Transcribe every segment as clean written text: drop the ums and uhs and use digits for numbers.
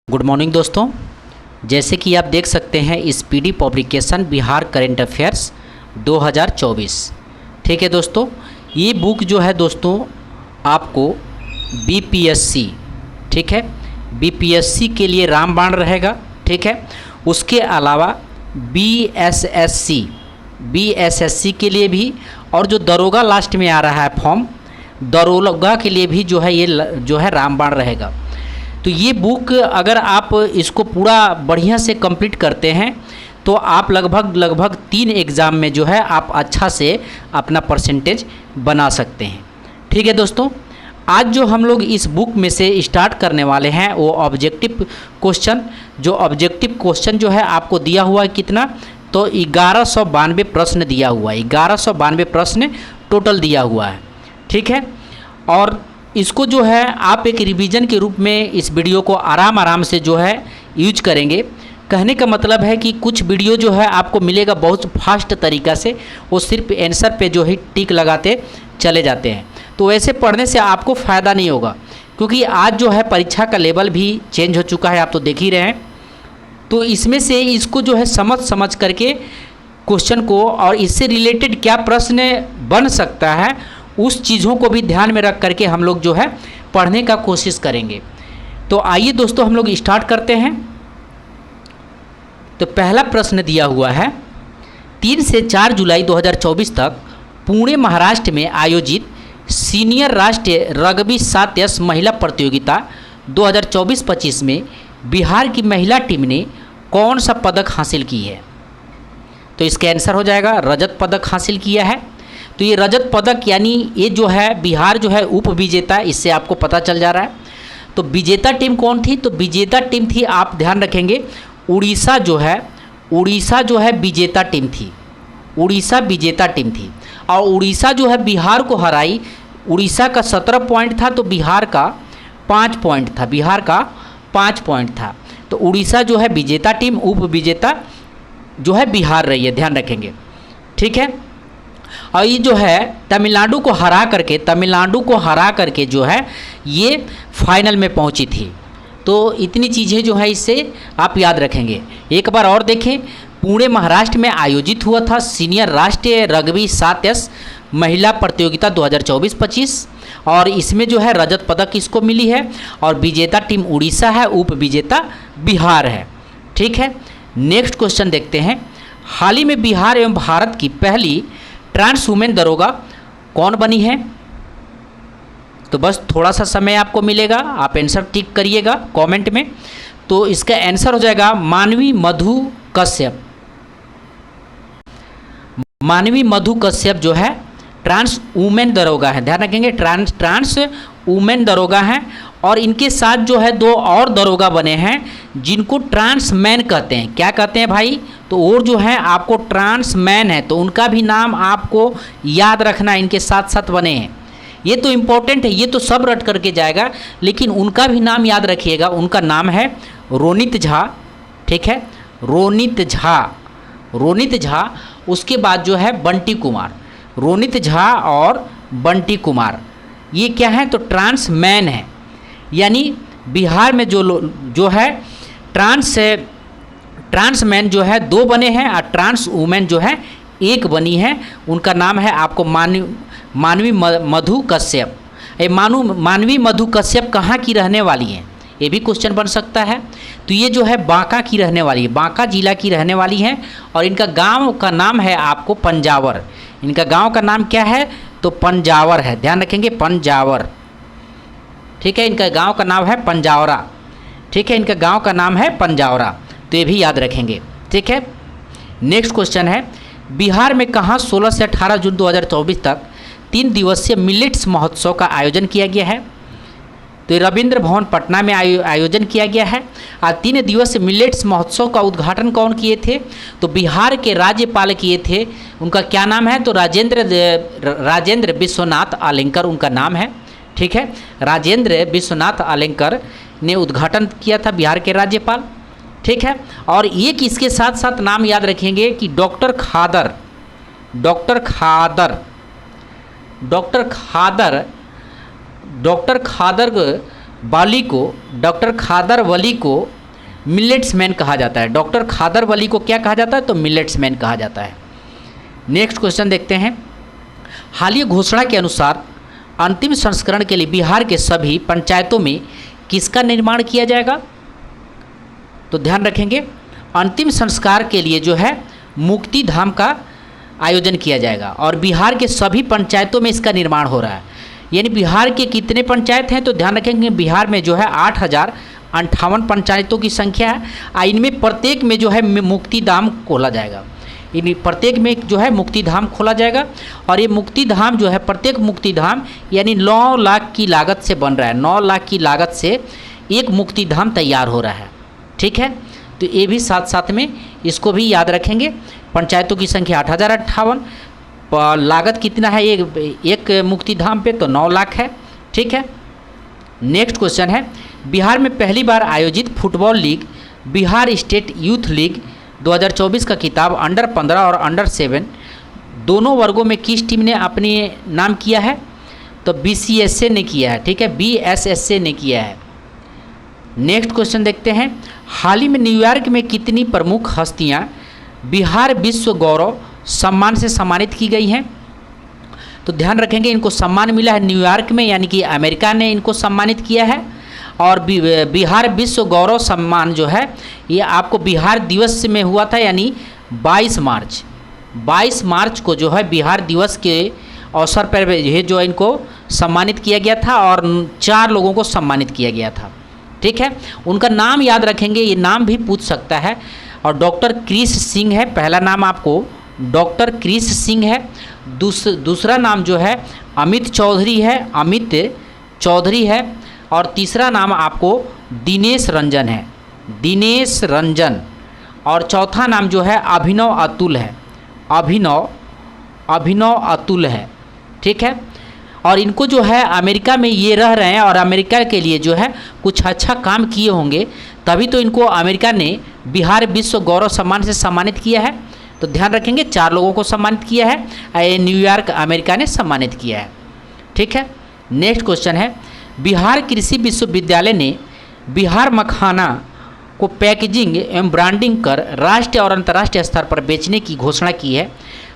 Good morning दोस्तों। जैसे कि आप देख सकते हैं speedy publication Bihar current affairs 2024। ठीक है दोस्तों, ये बुक जो है दोस्तों आपको बीपीएससी, ठीक है, बीपीएससी के लिए रामबाण रहेगा। ठीक है, उसके अलावा बीएसएससी के लिए भी, और जो दरोगा लास्ट में आ रहा है फॉर्म, दरोगा के लिए भी जो है ये जो है रामबाण रहेगा। तो ये बुक अगर आप इसको पूरा बढ़िया से कंप्लीट करते हैं तो आप लगभग 3 एग्ज़ाम में जो है आप अच्छा से अपना परसेंटेज बना सकते हैं। ठीक है दोस्तों, आज जो हम लोग इस बुक में से स्टार्ट करने वाले हैं वो ऑब्जेक्टिव क्वेश्चन, जो ऑब्जेक्टिव क्वेश्चन जो है आपको दिया हुआ है कितना, तो 1192 प्रश्न दिया हुआ है। 1192 प्रश्न टोटल दिया हुआ है। ठीक है, और इसको जो है आप एक रिवीजन के रूप में इस वीडियो को आराम से जो है यूज करेंगे। कहने का मतलब है कि कुछ वीडियो जो है आपको मिलेगा बहुत फास्ट तरीक़ा से, वो सिर्फ आंसर पे जो है टिक लगाते चले जाते हैं, तो वैसे पढ़ने से आपको फ़ायदा नहीं होगा, क्योंकि आज जो है परीक्षा का लेवल भी चेंज हो चुका है, आप तो देख ही रहे हैं। तो इसमें से इसको जो है समझ करके क्वेश्चन को और इससे रिलेटेड क्या प्रश्न बन सकता है उस चीज़ों को भी ध्यान में रख करके हम लोग जो है पढ़ने का कोशिश करेंगे। तो आइए दोस्तों हम लोग स्टार्ट करते हैं। तो पहला प्रश्न दिया हुआ है, 3 से 4 जुलाई 2024 तक पुणे महाराष्ट्र में आयोजित सीनियर राष्ट्रीय रग्बी 7S महिला प्रतियोगिता 2024-25 में बिहार की महिला टीम ने कौन सा पदक हासिल की है। तो इसका आंसर हो जाएगा रजत पदक हासिल किया है। तो ये रजत पदक यानी ये जो है बिहार जो है उप विजेता, इससे आपको पता चल जा रहा है। तो विजेता टीम कौन थी, तो विजेता टीम थी, आप ध्यान रखेंगे, उड़ीसा जो है विजेता टीम थी। उड़ीसा विजेता टीम थी और उड़ीसा जो है बिहार को हराई। उड़ीसा का 17 पॉइंट था तो बिहार का 5 पॉइंट था। तो उड़ीसा जो है विजेता टीम, उप विजेता जो है बिहार रही है, ध्यान रखेंगे। ठीक है, और ये जो है तमिलनाडु को हरा करके जो है ये फाइनल में पहुंची थी। तो इतनी चीज़ें जो है इससे आप याद रखेंगे। एक बार और देखें, पुणे महाराष्ट्र में आयोजित हुआ था सीनियर राष्ट्रीय रग्बी 7S महिला प्रतियोगिता 2024-25, और इसमें जो है रजत पदक इसको मिली है, और विजेता टीम उड़ीसा है, उप विजेता बिहार है। ठीक है, नेक्स्ट क्वेश्चन देखते हैं। हाल ही में बिहार एवं भारत की पहली ट्रांस वुमेन दरोगा कौन बनी है। तो बस थोड़ा सा समय आपको मिलेगा, आप आंसर टिक करिएगा कमेंट में। तो इसका आंसर हो जाएगा मानवी मधु कश्यप। मानवी मधु कश्यप जो है ट्रांस वुमेन दरोगा है, ध्यान रखेंगे, ट्रांस वुमेन दरोगा हैं। और इनके साथ जो है 2 और दरोगा बने हैं जिनको ट्रांस मैन कहते हैं। क्या कहते हैं भाई, तो और जो है आपको ट्रांस मैन है, तो उनका भी नाम आपको याद रखना, इनके साथ साथ बने हैं। ये तो इम्पोर्टेंट है, ये तो सब रट करके जाएगा, लेकिन उनका भी नाम याद रखिएगा। उनका नाम है रोनित झा। ठीक है, रोनित झा। उसके बाद जो है बंटी कुमार, रोनित झा और बंटी कुमार, ये क्या है, तो ट्रांस मैन है। यानी बिहार में जो है ट्रांस मैन जो है 2 बने हैं और ट्रांस वुमेन जो है 1 बनी है। उनका नाम है आपको मानवी मधु कश्यप। ये मानवी मधु कश्यप कहाँ की रहने वाली हैं, ये भी क्वेश्चन बन सकता है। तो ये जो है बांका की रहने वाली है, बांका जिला की रहने वाली हैं, और इनका गांव का नाम है आपको पंजावर। इनका गांव का नाम क्या है, तो पंजावर है, ध्यान रखेंगे, पंजावर। ठीक है, इनका गांव का नाम है पंजावरा। ठीक है, इनका गांव का नाम है पंजावरा, तो ये भी याद रखेंगे। ठीक है, नेक्स्ट क्वेश्चन है, बिहार में कहाँ 16 से 18 जून 2024 तक 3 दिवसीय मिलेट्स महोत्सव का आयोजन किया गया है। तो रविंद्र भवन पटना में आयोजन किया गया है। और 3 दिवसीय मिलेट्स महोत्सव का उद्घाटन कौन किए थे, तो बिहार के राज्यपाल किए थे। उनका क्या नाम है, तो राजेंद्र विश्वनाथ आलेंकर उनका नाम है। ठीक है, राजेंद्र विश्वनाथ आलेंकर ने उद्घाटन किया था, बिहार के राज्यपाल। ठीक है, और एक इसके साथ साथ नाम याद रखेंगे कि डॉक्टर खादर वली को मिलेट्स मैन कहा जाता है। डॉक्टर खादर वली को क्या कहा जाता है? तो मिलेट्स मैन कहा जाता है। नेक्स्ट क्वेश्चन देखते हैं। हालिया घोषणा के अनुसार अंतिम संस्करण के लिए बिहार के सभी पंचायतों में किसका निर्माण किया जाएगा? तो ध्यान रखेंगे, अंतिम संस्कार के लिए जो है मुक्ति धाम का आयोजन किया जाएगा और बिहार के सभी पंचायतों में इसका निर्माण हो रहा है। यानी बिहार के कितने पंचायत हैं? तो ध्यान रखेंगे, बिहार में जो है 8,058 पंचायतों की संख्या है। इनमें प्रत्येक में जो है मुक्ति धाम खोला जाएगा। इन प्रत्येक में जो है मुक्ति धाम खोला जाएगा और ये मुक्ति धाम जो है, प्रत्येक मुक्ति धाम यानी 9 लाख की लागत से बन रहा है। 9 लाख की लागत से एक मुक्ति धाम तैयार हो रहा है। ठीक है, तो ये भी साथ साथ में इसको भी याद रखेंगे। पंचायतों की संख्या 8,058, लागत कितना है एक मुक्ति धाम पे? तो 9 लाख है। ठीक है, नेक्स्ट क्वेश्चन है। बिहार में पहली बार आयोजित football league Bihar state youth league 2024 का खिताब अंडर 15 और अंडर 7 दोनों वर्गों में किस टीम ने अपने नाम किया है? तो BCSA ने किया है। ठीक है, BSSA ने किया है। नेक्स्ट क्वेश्चन देखते हैं। हाल ही में न्यूयॉर्क में कितनी प्रमुख हस्तियां बिहार विश्व गौरव सम्मान से सम्मानित की गई हैं? तो ध्यान रखेंगे, इनको सम्मान मिला है न्यूयॉर्क में, यानी कि अमेरिका ने इनको सम्मानित किया है। और बिहार विश्व गौरव सम्मान जो है ये आपको बिहार दिवस में हुआ था, यानी 22 मार्च को जो है बिहार दिवस के अवसर पर ये जो इनको सम्मानित किया गया था और 4 लोगों को सम्मानित किया गया था। ठीक है, उनका नाम याद रखेंगे, ये नाम भी पूछ सकता है। और डॉक्टर क्रिश सिंह है, पहला नाम आपको डॉक्टर क्रिश सिंह है। दूसरा नाम जो है अमित चौधरी है और तीसरा नाम आपको दिनेश रंजन और चौथा नाम जो है अभिनव अतुल है। ठीक है, और इनको जो है अमेरिका में ये रह रहे हैं और अमेरिका के लिए जो है कुछ अच्छा काम किए होंगे, तभी तो इनको अमेरिका ने बिहार विश्व गौरव सम्मान से सम्मानित किया है। तो ध्यान रखेंगे, 4 लोगों को सम्मानित किया है, न्यूयॉर्क अमेरिका ने सम्मानित किया है। ठीक है, नेक्स्ट क्वेश्चन है। बिहार कृषि विश्वविद्यालय ने बिहार मखाना को पैकेजिंग एवं ब्रांडिंग कर राष्ट्रीय और अंतर्राष्ट्रीय स्तर पर बेचने की घोषणा की है।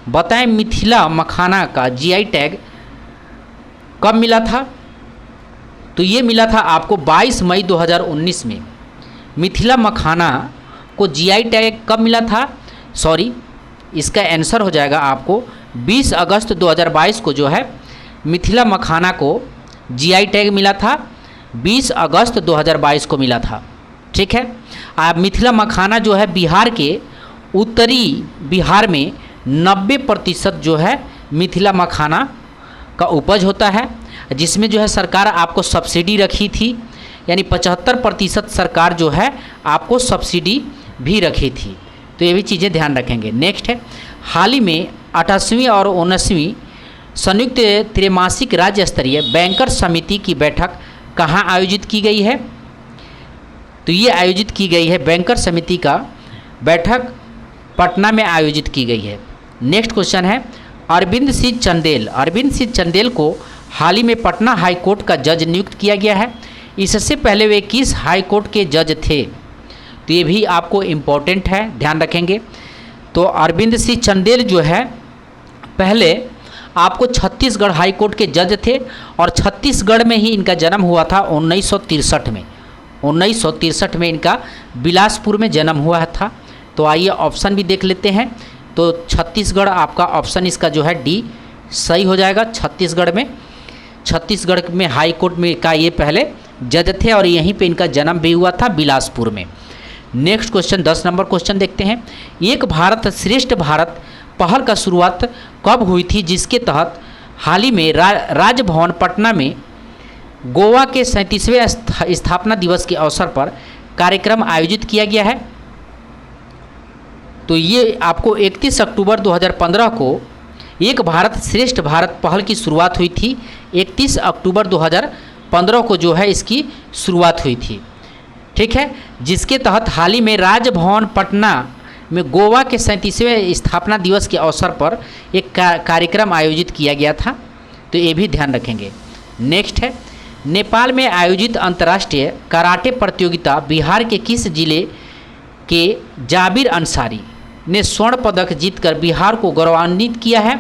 बताएं मिथिला मखाना का GI टैग कब मिला था? तो ये मिला था आपको 22 मई 2019 में। मिथिला मखाना को GI टैग कब मिला था? सॉरी, इसका आंसर हो जाएगा आपको 20 अगस्त 2022 को जो है मिथिला मखाना को GI टैग मिला था। 20 अगस्त 2022 को मिला था। ठीक है, अब मिथिला मखाना जो है बिहार के उत्तरी बिहार में 90% जो है मिथिला मखाना का उपज होता है, जिसमें जो है सरकार आपको सब्सिडी रखी थी, यानी 75% सरकार जो है आपको सब्सिडी भी रखी थी। तो ये भी चीज़ें ध्यान रखेंगे। नेक्स्ट है, हाल ही में 28वीं और 19वीं संयुक्त त्रैमासिक राज्य स्तरीय बैंकर समिति की बैठक कहाँ आयोजित की गई है? तो ये आयोजित की गई है, बैंकर समिति का बैठक पटना में आयोजित की गई है। नेक्स्ट क्वेश्चन है। अरविंद सिंह चंदेल को हाल ही में पटना हाई कोर्ट का जज नियुक्त किया गया है। इससे पहले वे किस हाई कोर्ट के जज थे? तो ये भी आपको इम्पोर्टेंट है, ध्यान रखेंगे। तो अरविंद सिंह चंदेल जो है पहले आपको छत्तीसगढ़ हाई कोर्ट के जज थे और छत्तीसगढ़ में ही इनका जन्म हुआ था 1963 में। 1963 में इनका बिलासपुर में जन्म हुआ था। तो आइए ऑप्शन भी देख लेते हैं। तो छत्तीसगढ़ आपका ऑप्शन इसका जो है डी सही हो जाएगा। छत्तीसगढ़ में हाई कोर्ट में का ये पहले जज थे और यहीं पे इनका जन्म भी हुआ था, बिलासपुर में। नेक्स्ट क्वेश्चन 10 नंबर क्वेश्चन देखते हैं। एक भारत श्रेष्ठ भारत पहल का शुरुआत कब हुई थी, जिसके तहत हाल ही में राजभवन पटना में गोवा के 37वें स्थापना दिवस के अवसर पर कार्यक्रम आयोजित किया गया है? तो ये आपको 31 अक्टूबर 2015 को एक भारत श्रेष्ठ भारत पहल की शुरुआत हुई थी। 31 अक्टूबर 2015 को जो है इसकी शुरुआत हुई थी। ठीक है, जिसके तहत हाल ही में राजभवन पटना में गोवा के 37वें स्थापना दिवस के अवसर पर एक कार्यक्रम आयोजित किया गया था। तो ये भी ध्यान रखेंगे। नेक्स्ट है, नेपाल में आयोजित अंतर्राष्ट्रीय कराटे प्रतियोगिता बिहार के किस जिले के जाबिर अंसारी ने स्वर्ण पदक जीतकर बिहार को गौरवान्वित किया है?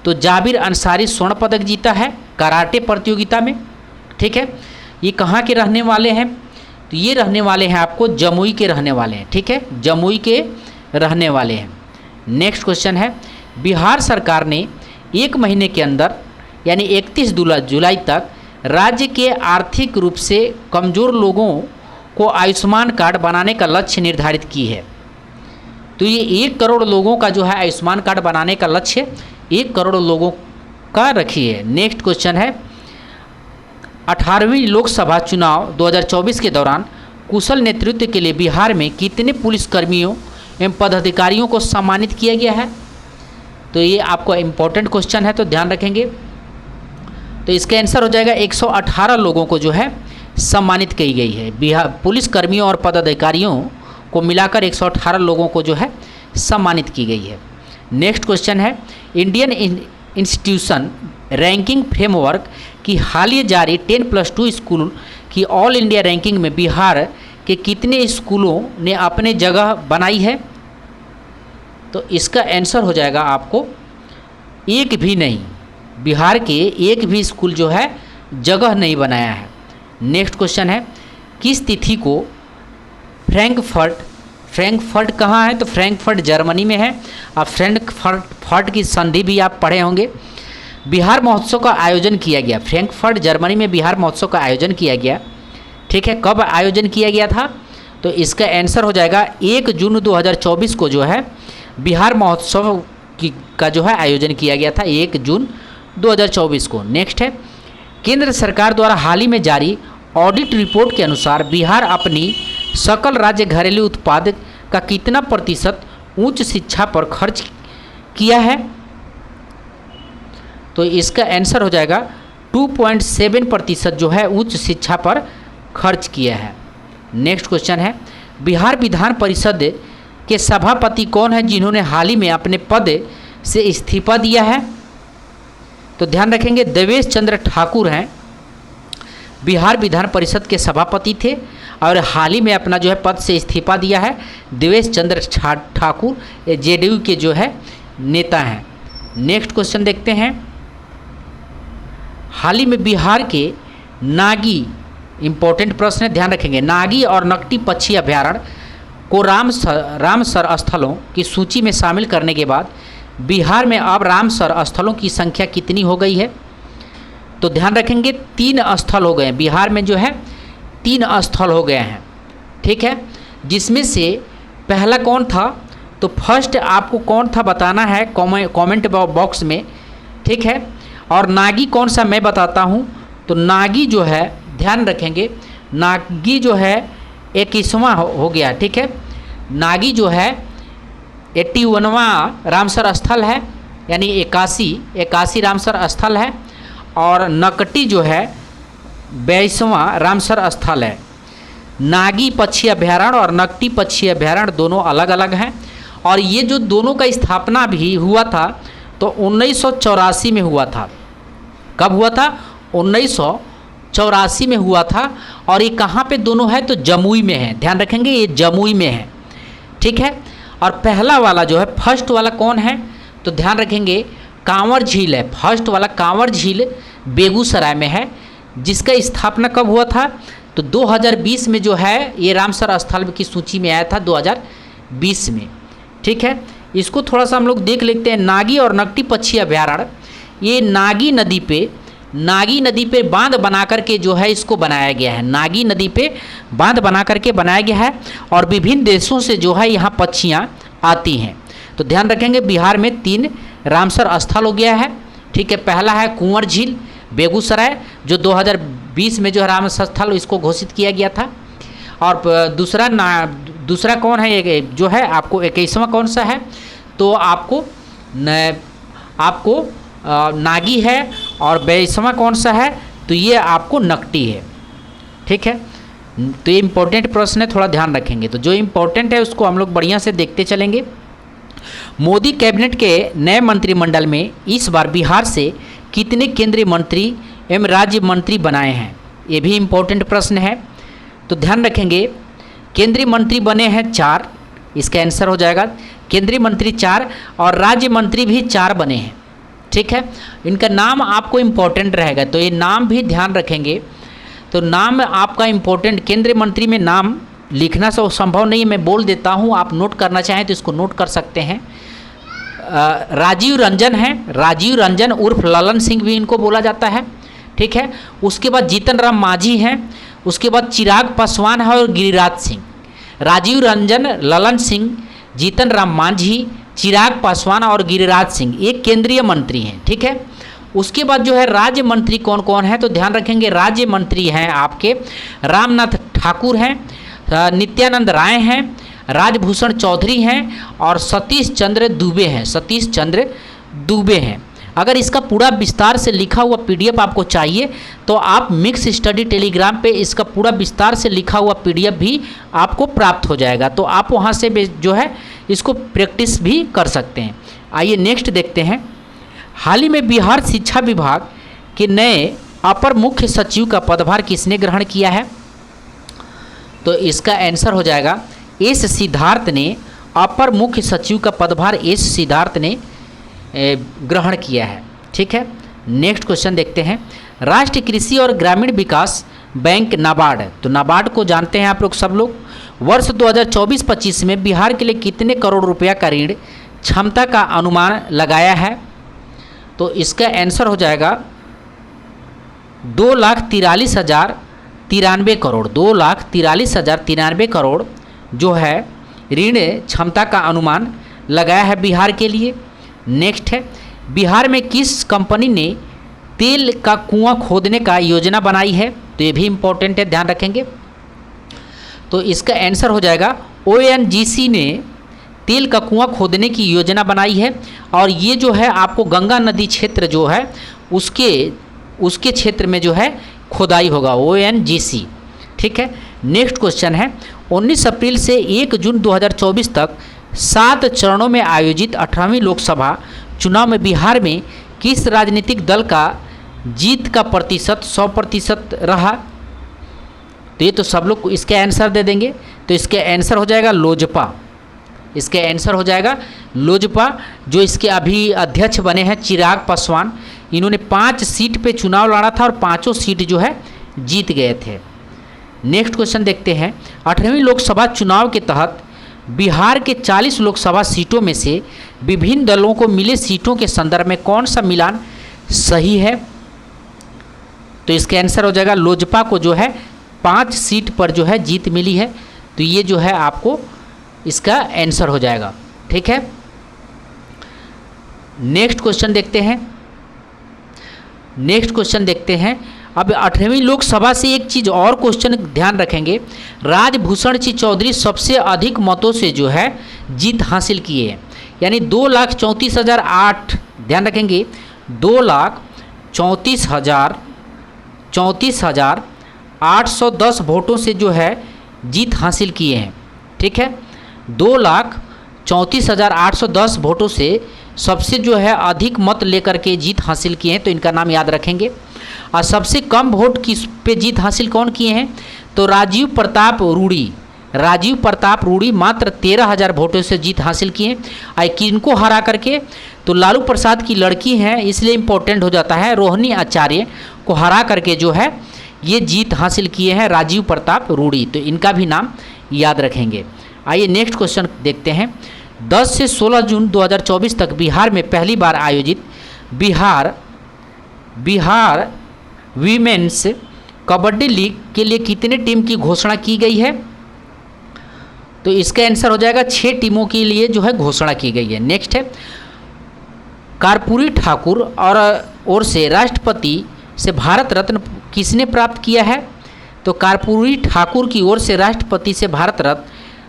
तो जाबिर अंसारी स्वर्ण पदक जीता है कराटे प्रतियोगिता में। ठीक है, ये कहाँ के रहने वाले हैं? तो ये रहने वाले हैं आपको जमुई के रहने वाले हैं। ठीक है, जमुई के रहने वाले हैं। नेक्स्ट क्वेश्चन है, बिहार सरकार ने 1 महीने के अंदर यानी 31 जुलाई तक राज्य के आर्थिक रूप से कमज़ोर लोगों को आयुष्मान कार्ड बनाने का लक्ष्य निर्धारित की है। तो ये 1 करोड़ लोगों का जो है आयुष्मान कार्ड बनाने का लक्ष्य 1 करोड़ लोगों का रखी है। नेक्स्ट क्वेश्चन है, 18वीं लोकसभा चुनाव 2024 के दौरान कुशल नेतृत्व के लिए बिहार में कितने पुलिसकर्मियों एवं पदाधिकारियों को सम्मानित किया गया है? तो ये आपको इम्पोर्टेंट क्वेश्चन है, तो ध्यान रखेंगे। तो इसका आंसर हो जाएगा 118 लोगों को जो है सम्मानित की गई है। बिहार पुलिसकर्मियों और पदाधिकारियों को मिलाकर 118 लोगों को जो है सम्मानित की गई है। नेक्स्ट क्वेश्चन है, इंडियन इंस्टीट्यूशन रैंकिंग फ्रेमवर्क की हालिया जारी 10+2 स्कूल की ऑल इंडिया रैंकिंग में बिहार के कितने स्कूलों ने अपने जगह बनाई है? तो इसका आंसर हो जाएगा आपको 1 भी नहीं। बिहार के 1 भी स्कूल जो है जगह नहीं बनाया है। नेक्स्ट क्वेश्चन है, किस तिथि को फ्रैंकफर्ट कहाँ है? तो फ्रैंकफर्ट जर्मनी में है। अब फ्रैंकफर्ट की संधि भी आप पढ़े होंगे। बिहार महोत्सव का आयोजन किया गया, फ्रैंकफर्ट जर्मनी में बिहार महोत्सव का आयोजन किया गया। ठीक है, कब आयोजन किया गया था? तो इसका आंसर हो जाएगा 1 जून 2024 को जो है बिहार महोत्सव का जो है आयोजन किया गया था 1 जून 2024 को। नेक्स्ट है, केंद्र सरकार द्वारा हाल ही में जारी ऑडिट रिपोर्ट के अनुसार बिहार अपनी सकल राज्य घरेलू उत्पाद का कितना प्रतिशत उच्च शिक्षा पर खर्च किया है? तो इसका आंसर हो जाएगा 2.7% जो है उच्च शिक्षा पर खर्च किया है। नेक्स्ट क्वेश्चन है, बिहार विधान परिषद के सभापति कौन है जिन्होंने हाल ही में अपने पद से इस्तीफा दिया है? तो ध्यान रखेंगे देवेश चंद्र ठाकुर हैं, बिहार विधान परिषद के सभापति थे और हाल ही में अपना जो है पद से इस्तीफा दिया है। देवेश चंद्र ठाकुर जेडीयू के जो है नेता हैं। नेक्स्ट क्वेश्चन देखते हैं, हाल ही में बिहार के नागी, इम्पोर्टेंट प्रश्न है, ध्यान रखेंगे, नागी और नकटी पक्षी अभ्यारण्य को रामसर स्थलों की सूची में शामिल करने के बाद बिहार में अब रामसर स्थलों की संख्या कितनी हो गई है? तो ध्यान रखेंगे 3 स्थल हो गए हैं बिहार में, जो है 3 स्थल हो गए हैं। ठीक है, जिसमें से पहला कौन था? तो फर्स्ट आपको कौन था बताना है कमेंट बॉक्स में। ठीक है, और नागी कौन सा मैं बताता हूँ। तो नागी जो है ध्यान रखेंगे, नागी जो है 21वां हो गया। ठीक है, नागी जो है 81वां रामसर स्थल है, यानी 81 रामसर स्थल है। और नकटी जो है 22वां रामसर स्थल है। नागी पक्षी अभ्यारण्य और नकटी पक्षी अभ्यारण्य दोनों अलग अलग हैं। और ये जो दोनों का स्थापना भी हुआ था तो 1984 में हुआ था। कब हुआ था? 1984 में हुआ था। और ये कहाँ पे दोनों है? तो जमुई में है, ध्यान रखेंगे ये जमुई में है। ठीक है, और पहला वाला जो है फर्स्ट वाला कौन है? तो ध्यान रखेंगे कांवर झील है। फर्स्ट वाला कांवर झील बेगूसराय में है, जिसका स्थापना कब हुआ था? तो 2020 में जो है ये रामसर स्थल की सूची में आया था 2020 में। ठीक है, इसको थोड़ा सा हम लोग देख लेते हैं। नागी और नकटी पक्षी अभ्यारण्य, ये नागी नदी पे बांध बना करके जो है इसको बनाया गया है। नागी नदी पे बांध बना करके बनाया गया है और विभिन्न देशों से जो है यहाँ पक्षियाँ आती हैं। तो ध्यान रखेंगे बिहार में 3 रामसर स्थल हो गया है। ठीक है, पहला है कुंवर झील बेगूसराय, जो 2020 में जो है रामसर स्थल इसको घोषित किया गया था। और दूसरा कौन है? जो है आपको 21वां कौन सा है? तो आपको नागी है। और 22वां कौन सा है? तो ये आपको नकटी है। ठीक है, तो ये इम्पोर्टेंट प्रश्न है, थोड़ा ध्यान रखेंगे। तो जो इम्पोर्टेंट है उसको हम लोग बढ़िया से देखते चलेंगे। मोदी कैबिनेट के नए मंत्रिमंडल में इस बार बिहार से कितने केंद्रीय मंत्री एवं राज्य मंत्री बनाए हैं? ये भी इम्पोर्टेंट प्रश्न है। तो ध्यान रखेंगे, केंद्रीय मंत्री बने हैं 4, इसका आंसर हो जाएगा केंद्रीय मंत्री 4, और राज्य मंत्री भी 4 बने हैं। ठीक है, इनका नाम आपको इम्पोर्टेंट रहेगा, तो ये नाम भी ध्यान रखेंगे। तो नाम आपका इम्पोर्टेंट, केंद्रीय मंत्री में नाम लिखना तो संभव नहीं है, मैं बोल देता हूँ, आप नोट करना चाहें तो इसको नोट कर सकते हैं। राजीव रंजन है, राजीव रंजन उर्फ ललन सिंह भी इनको बोला जाता है। ठीक है, उसके बाद जीतन राम मांझी हैं, उसके बाद चिराग पासवान है और गिरिराज सिंह। राजीव रंजन, ललन सिंह, जीतन राम मांझी, चिराग पासवान और गिरिराज सिंह, ये केंद्रीय मंत्री हैं। ठीक है, उसके बाद जो है राज्य मंत्री कौन कौन है, तो ध्यान रखेंगे राज्य मंत्री हैं आपके रामनाथ ठाकुर हैं, नित्यानंद राय हैं, राजभूषण चौधरी हैं और सतीश चंद्र दुबे हैं, सतीश चंद्र दुबे हैं। अगर इसका पूरा विस्तार से लिखा हुआ पीडीएफ आपको चाहिए तो आप मिक्स स्टडी टेलीग्राम पे इसका पूरा विस्तार से लिखा हुआ पीडीएफ भी आपको प्राप्त हो जाएगा, तो आप वहाँ से जो है इसको प्रैक्टिस भी कर सकते हैं। आइए नेक्स्ट देखते हैं। हाल ही में बिहार शिक्षा विभाग के नए अपर मुख्य सचिव का पदभार किसने ग्रहण किया है, तो इसका आंसर हो जाएगा एस सिद्धार्थ ने अपर मुख्य सचिव का पदभार एस सिद्धार्थ ने ग्रहण किया है। ठीक है, नेक्स्ट क्वेश्चन देखते हैं। राष्ट्रीय कृषि और ग्रामीण विकास बैंक नाबार्ड, तो नाबार्ड को जानते हैं आप लोग सब लोग, वर्ष 2024-25 में बिहार के लिए कितने करोड़ रुपया का ऋण क्षमता का अनुमान लगाया है, तो इसका आंसर हो जाएगा 2,43,093 करोड़, 2,43,093 करोड़ जो है ऋण क्षमता का अनुमान लगाया है बिहार के लिए। नेक्स्ट है, बिहार में किस कंपनी ने तेल का कुआं खोदने का योजना बनाई है, तो ये भी इम्पोर्टेंट है, ध्यान रखेंगे। तो इसका आंसर हो जाएगा ONGC ने तेल का कुआं खोदने की योजना बनाई है, और ये जो है आपको गंगा नदी क्षेत्र जो है उसके क्षेत्र में जो है खोदाई होगा, ONGC। ठीक है, नेक्स्ट क्वेश्चन है। 19 अप्रैल से 1 जून 2024 तक 7 चरणों में आयोजित 18वीं लोकसभा चुनाव में बिहार में किस राजनीतिक दल का जीत का प्रतिशत 100% रहा, तो ये तो सब लोग इसके आंसर दे देंगे, तो इसके आंसर हो जाएगा लोजपा, इसके आंसर हो जाएगा लोजपा। जो इसके अभी अध्यक्ष बने हैं चिराग पासवान, इन्होंने 5 सीट पे चुनाव लड़ा था और 5 सीट जो है जीत गए थे। नेक्स्ट क्वेश्चन देखते हैं। 18वीं लोकसभा चुनाव के तहत बिहार के 40 लोकसभा सीटों में से विभिन्न दलों को मिले सीटों के संदर्भ में कौन सा मिलान सही है, तो इसका आंसर हो जाएगा लोजपा को जो है 5 सीट पर जो है जीत मिली है, तो ये जो है आपको इसका आंसर हो जाएगा। ठीक है, नेक्स्ट क्वेश्चन देखते हैं। नेक्स्ट क्वेश्चन देखते हैं। अब 18वीं लोकसभा से एक चीज़ और क्वेश्चन ध्यान रखेंगे, राजभूषण जी चौधरी सबसे अधिक मतों से जो है जीत हासिल किए हैं, यानी 2,34,008, ध्यान रखेंगे 2,34,810 वोटों से जो है जीत हासिल किए हैं। ठीक है, 2,34,810 वोटों से सबसे जो है अधिक मत लेकर के जीत हासिल किए हैं, तो इनका नाम याद रखेंगे। और सबसे कम वोट किस पे जीत हासिल कौन किए हैं, तो राजीव प्रताप रूडी, राजीव प्रताप रूडी मात्र 13,000 वोटों से जीत हासिल किए हैं। और किनको हरा करके, तो लालू प्रसाद की लड़की हैं इसलिए इम्पोर्टेंट हो जाता है, रोहिणी आचार्य को हरा करके जो है ये जीत हासिल किए हैं राजीव प्रताप रूडी, तो इनका भी नाम याद रखेंगे। आइए नेक्स्ट क्वेश्चन देखते हैं। 10 से 16 जून 2024 तक बिहार में पहली बार आयोजित बिहार वीमेंस कबड्डी लीग के लिए कितने टीम की घोषणा की गई है, तो इसका आंसर हो जाएगा 6 टीमों के लिए जो है घोषणा की गई है। नेक्स्ट है, कर्पूरी ठाकुर और से राष्ट्रपति से भारत रत्न किसने प्राप्त किया है, तो कर्पूरी ठाकुर की ओर से राष्ट्रपति से भारत रत्न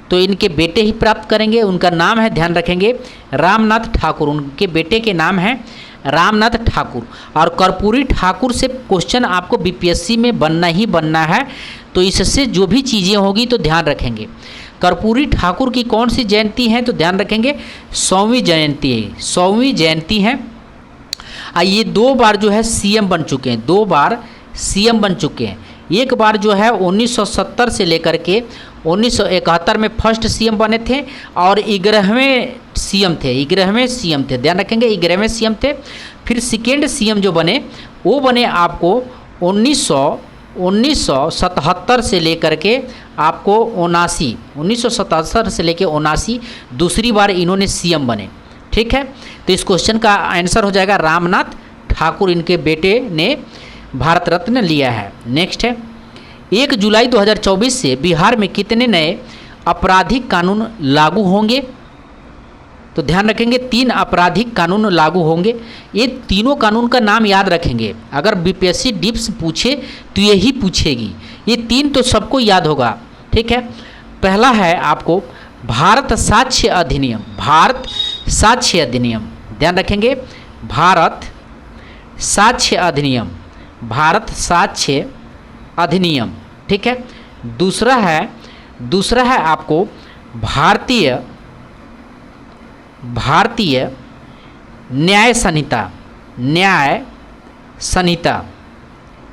तो इनके बेटे ही प्राप्त करेंगे, उनका नाम है, ध्यान रखेंगे, रामनाथ ठाकुर, उनके बेटे के नाम है रामनाथ ठाकुर। और कर्पूरी ठाकुर से क्वेश्चन आपको बीपीएससी में बनना ही बनना है, तो इससे जो भी चीज़ें होगी तो ध्यान रखेंगे। कर्पूरी ठाकुर की कौन सी जयंती है, तो ध्यान रखेंगे 100वीं जयंती है, 100वीं जयंती है। ये 2 बार जो है सीएम बन चुके हैं, 2 बार सीएम बन चुके हैं। एक बार जो है 1970 से लेकर के 1971 में फर्स्ट सीएम बने थे और 11वें सीएम थे, ध्यान रखेंगे 11वें सीएम थे। फिर सेकेंड सीएम जो बने वो बने आपको 1977 से लेकर के आपको 1977 से लेकर 79 दूसरी बार इन्होंने सीएम बने। ठीक है, तो इस क्वेश्चन का आंसर हो जाएगा रामनाथ ठाकुर, इनके बेटे ने भारत रत्न लिया है। नेक्स्ट है 1 जुलाई 2024 से बिहार में कितने नए आपराधिक कानून लागू होंगे? तो ध्यान रखेंगे 3 आपराधिक कानून लागू होंगे। ये तीनों कानून का नाम याद रखेंगे, अगर बीपीएससी डिप्स पूछे तो यही पूछेगी। ये 3 तो सबको याद होगा। ठीक है, पहला है आपको भारत साक्ष्य अधिनियम, भारत साक्ष्य अधिनियम, ध्यान रखेंगे भारत साक्ष्य अधिनियम, भारत साक्ष्य अधिनियम। ठीक है, दूसरा है आपको भारतीय न्याय संहिता, न्याय संहिता।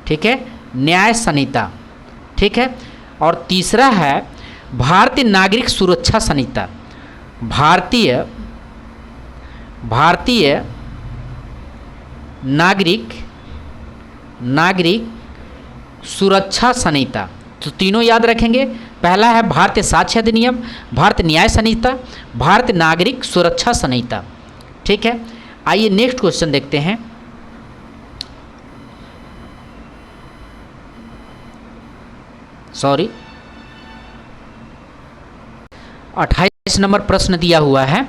ठीक है, न्याय संहिता। ठीक है, और तीसरा है भारतीय नागरिक सुरक्षा संहिता, भारतीय नागरिक सुरक्षा संहिता। तो तीनों याद रखेंगे, पहला है भारतीय साक्ष्य अधिनियम, भारतीय न्याय संहिता, भारतीय नागरिक सुरक्षा संहिता। ठीक है, आइए नेक्स्ट क्वेश्चन देखते हैं। सॉरी, 28 नंबर प्रश्न दिया हुआ है,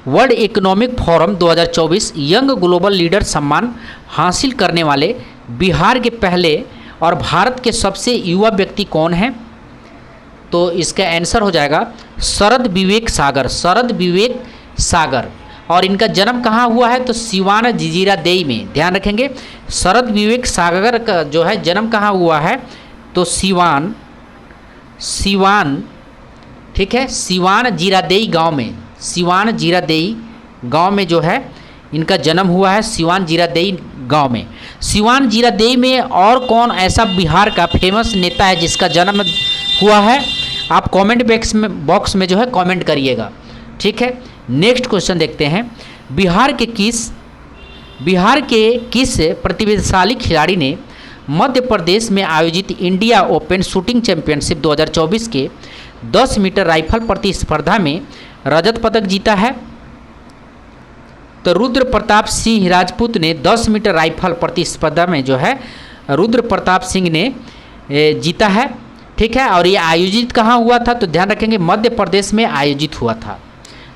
world economic forum 2024 young global leader सम्मान हासिल करने वाले बिहार के पहले और भारत के सबसे युवा व्यक्ति कौन हैं? तो इसका आंसर हो जाएगा शरद विवेक सागर। और इनका जन्म कहाँ हुआ है? तो सिवान जिजीरादेई में, ध्यान रखेंगे शरद विवेक सागर का जो है जन्म कहाँ हुआ है? तो सिवान, ठीक है, सिवान जीरादेई गांव में जो है इनका जन्म हुआ है, सिवान जीरादेई गांव में। सिवान जीरादेई में और कौन ऐसा बिहार का फेमस नेता है जिसका जन्म हुआ है? आप कमेंट बॉक्स में जो है कमेंट करिएगा। ठीक है, नेक्स्ट क्वेश्चन देखते हैं, बिहार के किस प्रतिभाशाली खिलाड़ी ने मध्य प्रदेश में आयोजित इंडिया ओपन शूटिंग चैंपियनशिप 2024 के 10 मीटर राइफल प्रतिस्पर्धा में रजत पदक जीता है? तो रुद्र प्रताप सिंह राजपूत ने 10 मीटर राइफल प्रतिस्पर्धा में जो है रुद्र प्रताप सिंह ने जीता है। ठीक है, और ये आयोजित कहाँ हुआ था? तो ध्यान रखेंगे मध्य प्रदेश में आयोजित हुआ था।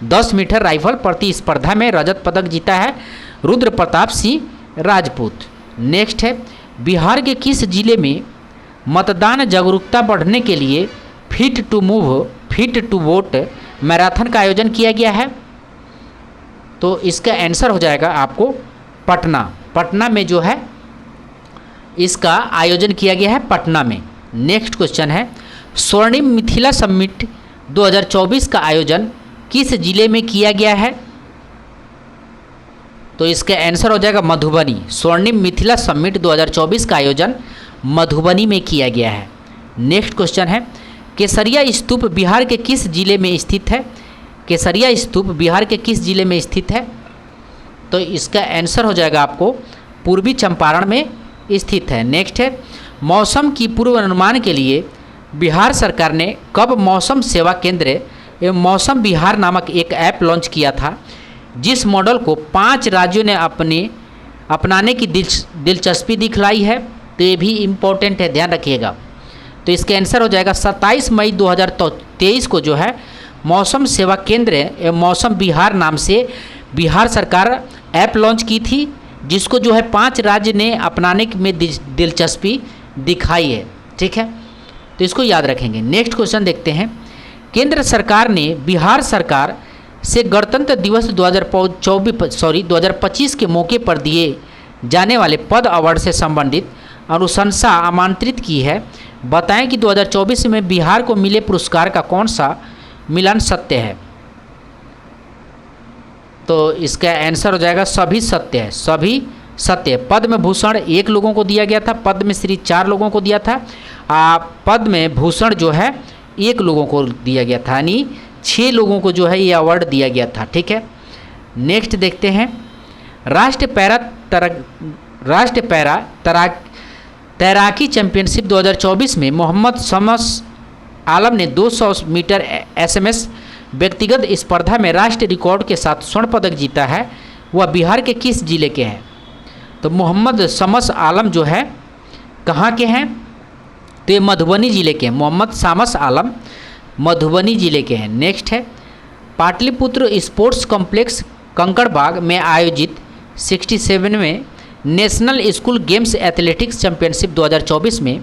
10 मीटर राइफल प्रतिस्पर्धा में रजत पदक जीता है रुद्र प्रताप सिंह राजपूत। नेक्स्ट है, बिहार के किस जिले में मतदान जागरूकता बढ़ने के लिए फिट टू वोट मैराथन का आयोजन किया गया है? तो इसका आंसर हो जाएगा आपको पटना में जो है इसका आयोजन किया गया है, पटना में। नेक्स्ट क्वेश्चन है, स्वर्णिम मिथिला समिट 2024 का आयोजन किस जिले में किया गया है? तो इसका आंसर हो जाएगा मधुबनी। स्वर्णिम मिथिला समिट 2024 का आयोजन मधुबनी में किया गया है। नेक्स्ट क्वेश्चन है, केसरिया स्तूप बिहार के किस जिले में स्थित है? केसरिया स्तूप बिहार के किस जिले में स्थित है? तो इसका आंसर हो जाएगा आपको पूर्वी चंपारण में स्थित है। नेक्स्ट है, मौसम की पूर्वानुमान के लिए बिहार सरकार ने कब मौसम सेवा केंद्र एवं मौसम बिहार नामक एक ऐप लॉन्च किया था, जिस मॉडल को 5 राज्यों ने अपनाने की दिलचस्पी दिखलाई है? तो ये भी इम्पोर्टेंट है, ध्यान रखिएगा। तो इसका आंसर हो जाएगा 27 मई 2023 को जो है मौसम सेवा केंद्र एवं मौसम बिहार नाम से बिहार सरकार ऐप लॉन्च की थी, जिसको जो है 5 राज्य ने अपनाने में दिलचस्पी दिखाई है। ठीक है, तो इसको याद रखेंगे। नेक्स्ट क्वेश्चन देखते हैं, केंद्र सरकार ने बिहार सरकार से गणतंत्र दिवस 2025 के मौके पर दिए जाने वाले पद अवार्ड से संबंधित अनुशंसा आमंत्रित की है। बताएं कि 2024 में बिहार को मिले पुरस्कार का कौन सा मिलान सत्य है? तो इसका आंसर हो जाएगा सभी सत्य है, सभी सत्य। पद्म भूषण 1 लोगों को दिया गया था, पद्मश्री 4 लोगों को दिया था, पद्म भूषण जो है 1 लोगों को दिया गया था, यानी 6 लोगों को जो है ये अवार्ड दिया गया था। ठीक है, नेक्स्ट देखते हैं। राष्ट्रीय पैरा तैराकी चैंपियनशिप 2024 में मोहम्मद शमस आलम ने 200 मीटर SMS व्यक्तिगत स्पर्धा में राष्ट्रीय रिकॉर्ड के साथ स्वर्ण पदक जीता है। वह बिहार के किस जिले के हैं? तो मोहम्मद शमस आलम जो है कहाँ के हैं? तो ये मधुबनी जिले के हैं। मोहम्मद शमस आलम मधुबनी जिले के हैं। नेक्स्ट है, पाटलिपुत्र स्पोर्ट्स कॉम्प्लेक्स कंकड़बाग में आयोजित 67वें national school games athletics championship 2024 में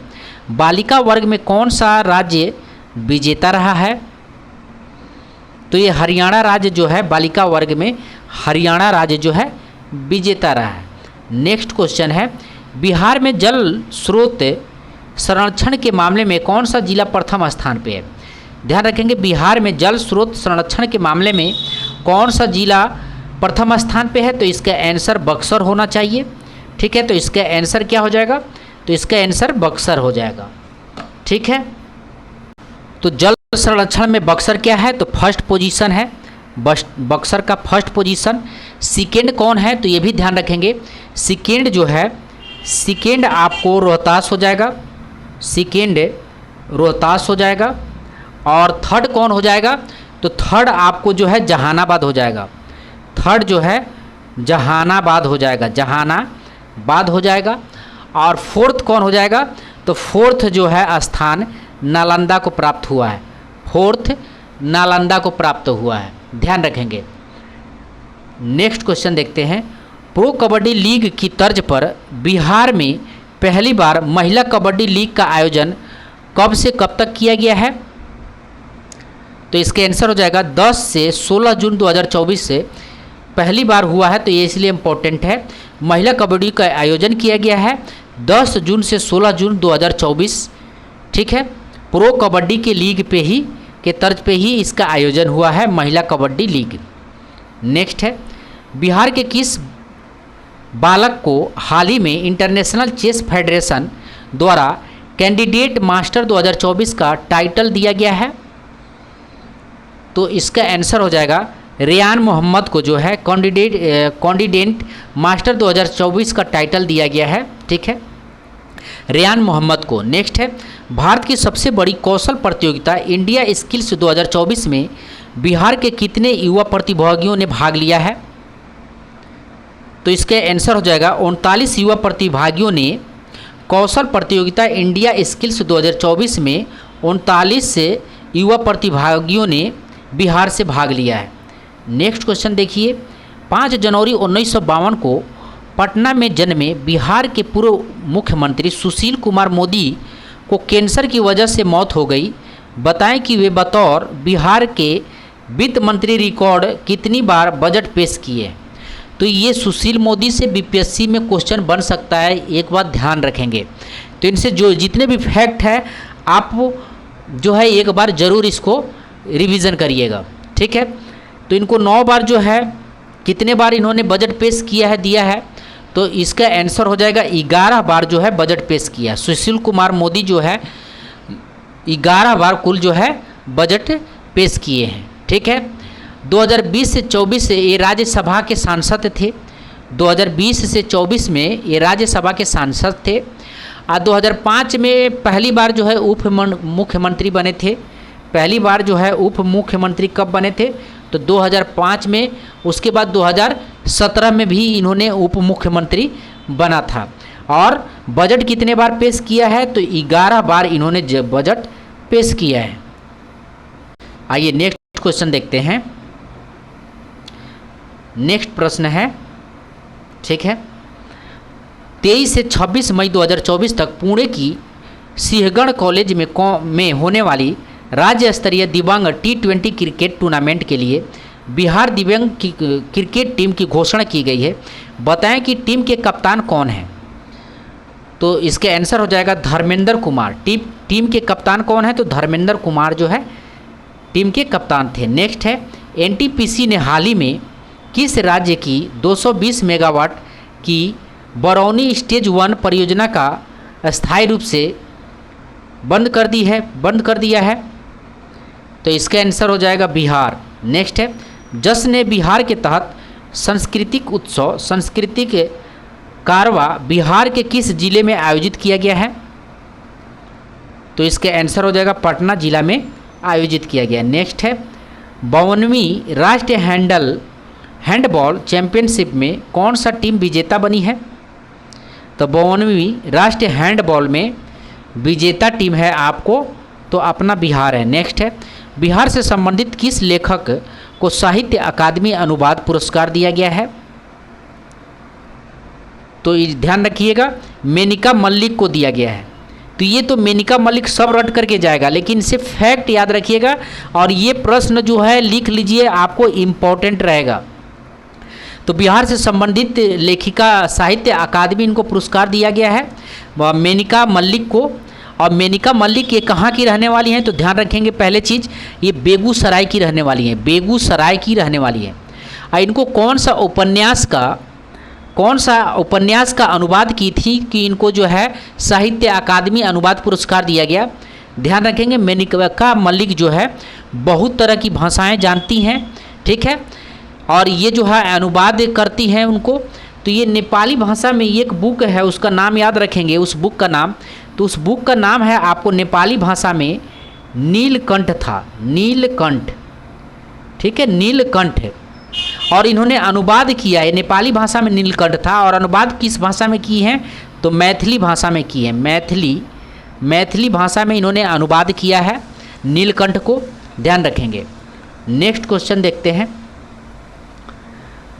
बालिका वर्ग में कौन सा राज्य विजेता रहा है? तो ये हरियाणा राज्य जो है बालिका वर्ग में हरियाणा राज्य जो है विजेता रहा है। नेक्स्ट क्वेश्चन है, बिहार में जल स्रोत संरक्षण के मामले में कौन सा जिला प्रथम स्थान पे है? ध्यान रखेंगे, बिहार में जल स्रोत संरक्षण के मामले में कौन सा जिला प्रथम स्थान पे है? तो इसका आंसर बक्सर होना चाहिए। ठीक है, तो इसका आंसर क्या हो जाएगा? तो इसका आंसर बक्सर हो जाएगा। ठीक है, तो जल संरक्षण में बक्सर क्या है? तो फर्स्ट पोजीशन है, बक्सर का फर्स्ट पोजीशन। सेकेंड कौन है? तो ये भी ध्यान रखेंगे, सेकेंड जो है, सेकेंड आपको रोहतास हो जाएगा, सेकेंड रोहतास हो जाएगा। और थर्ड कौन हो जाएगा? तो थर्ड आपको जो है जहानाबाद हो जाएगा, थर्ड जो है जहानाबाद हो जाएगा, जहानाबाद हो जाएगा। और फोर्थ कौन हो जाएगा? तो फोर्थ जो है स्थान नालंदा को प्राप्त हुआ है, फोर्थ नालंदा को प्राप्त हुआ है, ध्यान रखेंगे। नेक्स्ट क्वेश्चन देखते हैं, प्रो कबड्डी लीग की तर्ज पर बिहार में पहली बार महिला कबड्डी लीग का आयोजन कब से कब तक किया गया है? तो इसका आंसर हो जाएगा 10 से 16 जून 2024 से पहली बार हुआ है, तो ये इसलिए इम्पोर्टेंट है। महिला कबड्डी का आयोजन किया गया है 10 जून से 16 जून 2024। ठीक है, प्रो कबड्डी के लीग पे ही के तर्ज पे ही इसका आयोजन हुआ है, महिला कबड्डी लीग। नेक्स्ट है, बिहार के किस बालक को हाल ही में इंटरनेशनल चेस फेडरेशन द्वारा कैंडिडेट मास्टर 2024 का टाइटल दिया गया है? तो इसका आंसर हो जाएगा रेयान मोहम्मद को जो है कैंडिडेट मास्टर 2024 का टाइटल दिया गया है। ठीक है, रेयान मोहम्मद को। नेक्स्ट है, भारत की सबसे बड़ी कौशल प्रतियोगिता इंडिया स्किल्स 2024 में बिहार के कितने युवा प्रतिभागियों ने भाग लिया है? तो इसका आंसर हो जाएगा 39 युवा प्रतिभागियों ने कौशल प्रतियोगिता इंडिया स्किल्स 2024 में 39 से युवा प्रतिभागियों ने बिहार से भाग लिया है। नेक्स्ट क्वेश्चन देखिए, 5 जनवरी 1952 को पटना में जन्मे बिहार के पूर्व मुख्यमंत्री सुशील कुमार मोदी को कैंसर की वजह से मौत हो गई। बताएं कि वे बतौर बिहार के वित्त मंत्री रिकॉर्ड कितनी बार बजट पेश किए? तो ये सुशील मोदी से बीपीएससी में क्वेश्चन बन सकता है, एक बात ध्यान रखेंगे। तो इनसे जो जितने भी फैक्ट है आप जो है एक बार ज़रूर इसको रिवीजन करिएगा। ठीक है, तो इनको 9 बार जो है, कितने बार इन्होंने बजट पेश किया है, दिया है? तो इसका आंसर हो जाएगा 11 बार जो है बजट पेश किया। सुशील कुमार मोदी जो है 11 बार कुल जो है बजट पेश किए हैं। ठीक है, 2020 से 24 से ये राज्यसभा के सांसद थे, 2020 से 24 में ये राज्यसभा के सांसद थे। और 2005 में पहली बार जो है उप मुख्यमंत्री बने थे। पहली बार जो है उप मुख्यमंत्री कब बने थे? तो 2005 में। उसके बाद 2017 में भी इन्होंने उप मुख्यमंत्री बना था। और बजट कितने बार पेश किया है? तो 11 बार इन्होंने बजट पेश किया है। आइए नेक्स्ट क्वेश्चन देखते हैं। नेक्स्ट प्रश्न है, ठीक है, 23 से 26 मई 2024 तक पुणे की सिंहगढ़ कॉलेज में होने वाली राज्य स्तरीय दिव्यांग T20 क्रिकेट टूर्नामेंट के लिए बिहार दिव्यांग क्रिकेट टीम की घोषणा की गई है। बताएं कि टीम के कप्तान कौन हैं? तो इसके आंसर हो जाएगा धर्मेंद्र कुमार। टीम के कप्तान कौन है? तो धर्मेंद्र कुमार जो है टीम के कप्तान थे। नेक्स्ट है, NTPC ने हाल ही में किस राज्य की 220 मेगावाट की बरौनी स्टेज 1 परियोजना का अस्थायी रूप से बंद कर दिया है? तो इसका आंसर हो जाएगा बिहार। नेक्स्ट है, जश्न बिहार के तहत सांस्कृतिक उत्सव सांस्कृतिक कारवा बिहार के किस जिले में आयोजित किया गया है? तो इसका आंसर हो जाएगा पटना जिला में आयोजित किया गया। नेक्स्ट है, 52वीं राष्ट्रीय हैंडबॉल चैंपियनशिप में कौन सा टीम विजेता बनी है? तो 52वीं राष्ट्रीय हैंडबॉल में विजेता टीम है आपको तो अपना बिहार है। नेक्स्ट है, बिहार से संबंधित किस लेखक को साहित्य अकादमी अनुवाद पुरस्कार दिया गया है? तो ध्यान रखिएगा, मेनका मल्लिक को दिया गया है। तो ये तो मेनका मल्लिक सब रट करके जाएगा, लेकिन इसे फैक्ट याद रखिएगा और ये प्रश्न जो है लिख लीजिए, आपको इम्पोर्टेंट रहेगा। तो बिहार से संबंधित लेखिका साहित्य अकादमी इनको पुरस्कार दिया गया है मेनका मल्लिक को। और मेनका मल्लिक ये कहाँ की रहने वाली हैं? तो ध्यान रखेंगे, पहले चीज़ ये बेगूसराय की रहने वाली हैं, बेगूसराय की रहने वाली हैं। और इनको कौन सा उपन्यास का अनुवाद की थी कि इनको जो है साहित्य अकादमी अनुवाद पुरस्कार दिया गया? ध्यान रखेंगे, मेनका मल्लिक जो है बहुत तरह की भाषाएं जानती हैं, ठीक है, और ये जो है अनुवाद करती हैं उनको। तो ये नेपाली भाषा में एक बुक है, उसका नाम याद रखेंगे, उस बुक का नाम, तो उस बुक का नाम है आपको नेपाली भाषा में नीलकंठ था, नीलकंठ, ठीक है, नीलकंठ है। और इन्होंने अनुवाद किया है, नेपाली भाषा में नीलकंठ था और अनुवाद किस भाषा में की है? तो मैथिली भाषा में की है, मैथिली भाषा में इन्होंने अनुवाद किया है नीलकंठ को, ध्यान रखेंगे। नेक्स्ट क्वेश्चन देखते हैं।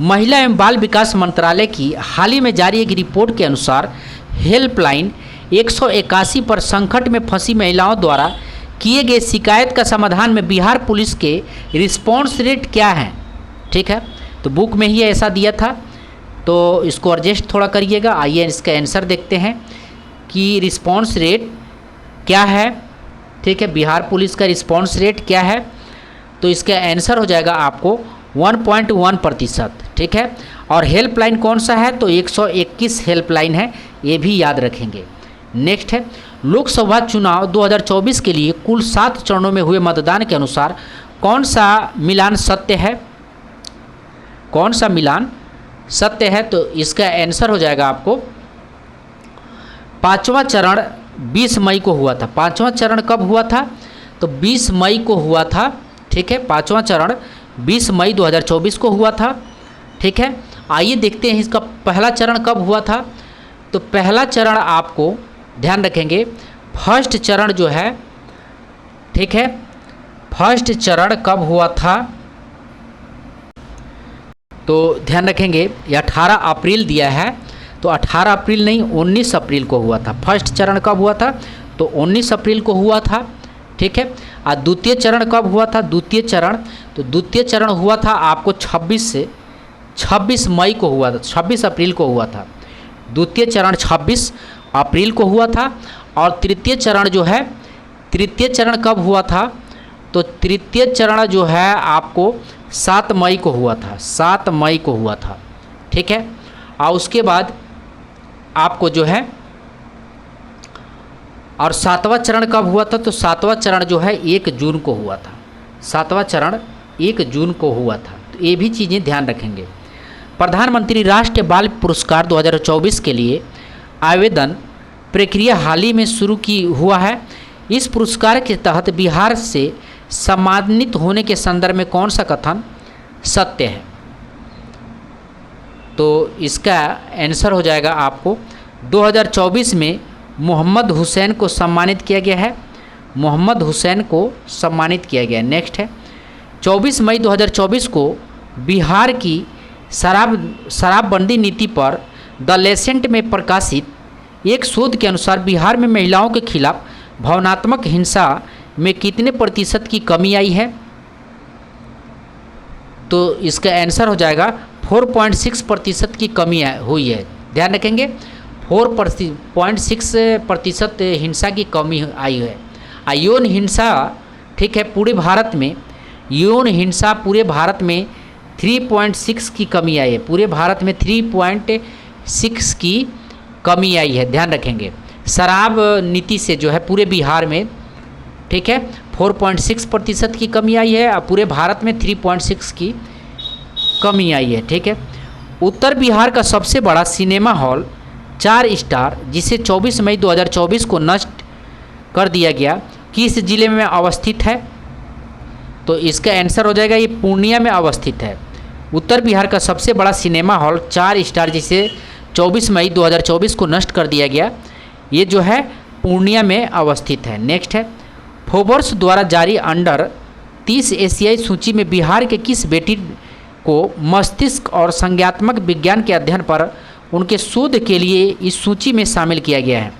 महिला एवं बाल विकास मंत्रालय की हाल ही में जारी एक रिपोर्ट के अनुसार हेल्पलाइन 181 पर संकट में फंसी महिलाओं द्वारा किए गए शिकायत का समाधान में बिहार पुलिस के रिस्पॉन्स रेट क्या है? ठीक है, तो बुक में ही ऐसा दिया था, तो इसको एडजस्ट थोड़ा करिएगा। आइए इसका आंसर देखते हैं कि रिस्पॉन्स रेट क्या है। ठीक है, बिहार पुलिस का रिस्पॉन्स रेट क्या है? तो इसका आंसर हो जाएगा आपको 1.1%। ठीक है, और हेल्पलाइन कौन सा है? तो 121 हेल्पलाइन है, ये भी याद रखेंगे। नेक्स्ट है, लोकसभा चुनाव 2024 के लिए कुल 7 चरणों में हुए मतदान के अनुसार कौन सा मिलान सत्य है? कौन सा मिलान सत्य है? तो इसका आंसर हो जाएगा आपको 5वां चरण 20 मई को हुआ था। 5वां चरण कब हुआ था? तो 20 मई को हुआ था। ठीक है, 5वां चरण 20 मई 2024 को हुआ था। ठीक है, आइए देखते हैं इसका पहला चरण कब हुआ था। तो पहला चरण आपको ध्यान रखेंगे, फर्स्ट चरण जो है, ठीक है, फर्स्ट चरण कब हुआ था? तो ध्यान रखेंगे ये 18 अप्रैल दिया है, तो 18 अप्रैल नहीं 19 अप्रैल को हुआ था। फर्स्ट चरण कब हुआ था? तो 19 अप्रैल को हुआ था। ठीक है, और द्वितीय चरण कब हुआ था? द्वितीय चरण हुआ था आपको 26 मई को हुआ था, 26 अप्रैल को हुआ था। द्वितीय चरण 26 अप्रैल को हुआ था। और तृतीय चरण जो है, तृतीय चरण कब हुआ था? तो तृतीय चरण जो है आपको 7 मई को हुआ था, 7 मई को हुआ था। ठीक है, और उसके बाद आपको जो है, और 7वां चरण कब हुआ था? तो 7वां चरण जो है 1 जून को हुआ था। 7वां चरण 1 जून को हुआ था। तो ये भी चीज़ें ध्यान रखेंगे। प्रधानमंत्री राष्ट्रीय बाल पुरस्कार 2024 के लिए आवेदन प्रक्रिया हाल ही में शुरू हुआ है। इस पुरस्कार के तहत बिहार से सम्मानित होने के संदर्भ में कौन सा कथन सत्य है? तो इसका आंसर हो जाएगा आपको 2024 में मोहम्मद हुसैन को सम्मानित किया गया है, मोहम्मद हुसैन को सम्मानित किया गया। नेक्स्ट है, 24 मई 2024 को बिहार की शराबबंदी नीति पर द लेसेंट में प्रकाशित एक शोध के अनुसार बिहार में महिलाओं के खिलाफ भावनात्मक हिंसा में कितने प्रतिशत की कमी आई है? तो इसका आंसर हो जाएगा 4.6% की कमी हुई है। ध्यान रखेंगे, 4.6% हिंसा की कमी आई है। यौन हिंसा, ठीक है, पूरे भारत में यौन हिंसा पूरे भारत में 3.6 की कमी आई है। पूरे भारत में 3.6 की कमी आई है, ध्यान रखेंगे। शराब नीति से जो है पूरे बिहार में, ठीक है, 4.6% की कमी आई है और पूरे भारत में 3.6 की कमी आई है, ठीक है। उत्तर बिहार का सबसे बड़ा सिनेमा हॉल 4 स्टार जिसे 24 मई 2024 को नष्ट कर दिया गया, किस जिले में अवस्थित है? तो इसका आंसर हो जाएगा ये पूर्णिया में अवस्थित है। उत्तर बिहार का सबसे बड़ा सिनेमा हॉल 4 स्टार जिसे 24 मई 2024 को नष्ट कर दिया गया, ये जो है पूर्णिया में अवस्थित है। नेक्स्ट है, फोर्ब्स द्वारा जारी अंडर 30 एशियाई सूची में बिहार के किस बेटी को मस्तिष्क और संज्ञात्मक विज्ञान के अध्ययन पर उनके शोध के लिए इस सूची में शामिल किया गया है?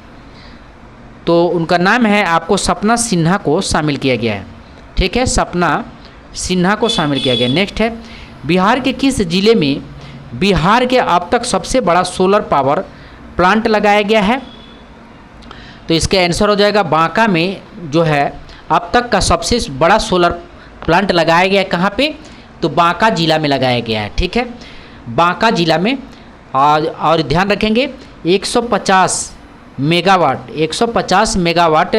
तो उनका नाम है, आपको सपना सिन्हा को शामिल किया गया है, ठीक है, सपना सिन्हा को शामिल किया गया। नेक्स्ट है, बिहार के किस जिले में बिहार के अब तक सबसे बड़ा सोलर पावर प्लांट लगाया गया है? तो इसका आंसर हो जाएगा बांका में जो है अब तक का सबसे बड़ा सोलर प्लांट लगाया गया है। कहाँ पे? तो बांका जिला में लगाया गया है, ठीक है, बांका जिला में। और ध्यान रखेंगे 150 मेगावाट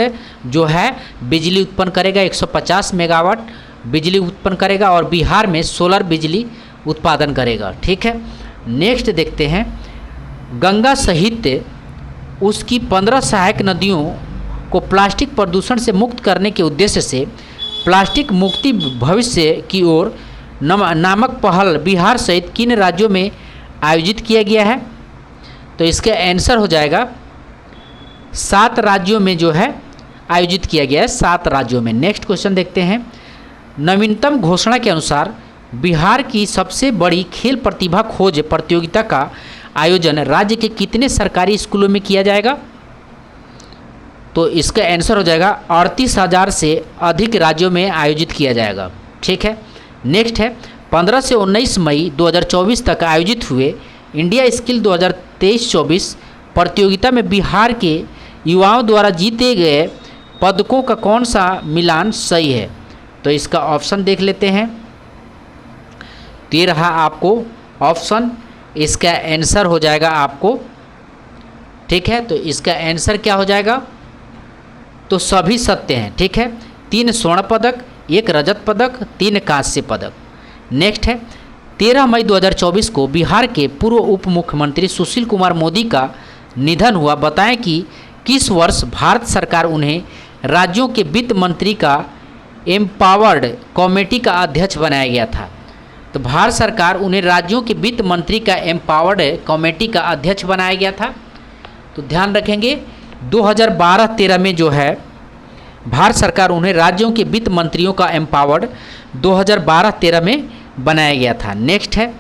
जो है बिजली उत्पन्न करेगा, 150 मेगावाट बिजली उत्पन्न करेगा और बिहार में सोलर बिजली उत्पादन करेगा, ठीक है। नेक्स्ट देखते हैं, गंगा सहित उसकी 15 सहायक नदियों को प्लास्टिक प्रदूषण से मुक्त करने के उद्देश्य से प्लास्टिक मुक्ति भविष्य की ओर नामक पहल बिहार सहित किन राज्यों में आयोजित किया गया है? तो इसका आंसर हो जाएगा 7 राज्यों में जो है आयोजित किया गया है, 7 राज्यों में। नेक्स्ट क्वेश्चन देखते हैं, नवीनतम घोषणा के अनुसार बिहार की सबसे बड़ी खेल प्रतिभा खोज प्रतियोगिता का आयोजन राज्य के कितने सरकारी स्कूलों में किया जाएगा? तो इसका आंसर हो जाएगा 38,000 से अधिक राज्यों में आयोजित किया जाएगा, ठीक है। नेक्स्ट है, 15 से 19 मई 2024 तक आयोजित हुए इंडिया स्किल 2023-24 प्रतियोगिता में बिहार के युवाओं द्वारा जीते गए पदकों का कौन सा मिलान सही है? तो इसका ऑप्शन देख लेते हैं। तो ये रहा आपको ऑप्शन, इसका आंसर हो जाएगा आपको, ठीक है। तो इसका आंसर क्या हो जाएगा? तो सभी सत्य हैं, ठीक है। 3 स्वर्ण पदक, 1 रजत पदक, 3 कांस्य पदक। नेक्स्ट है, 13 मई 2024 को बिहार के पूर्व उप मुख्यमंत्री सुशील कुमार मोदी का निधन हुआ। बताएं कि किस वर्ष भारत सरकार उन्हें राज्यों के वित्त मंत्री का एम्पावर्ड कमेटी का अध्यक्ष बनाया गया था? तो भारत सरकार उन्हें राज्यों के वित्त मंत्री का एम्पावर्ड कमेटी का अध्यक्ष बनाया गया था। तो ध्यान रखेंगे 2012-13 में जो है भारत सरकार उन्हें राज्यों के वित्त मंत्रियों का एम्पावर्ड 2012-13 में बनाया गया था। नेक्स्ट है,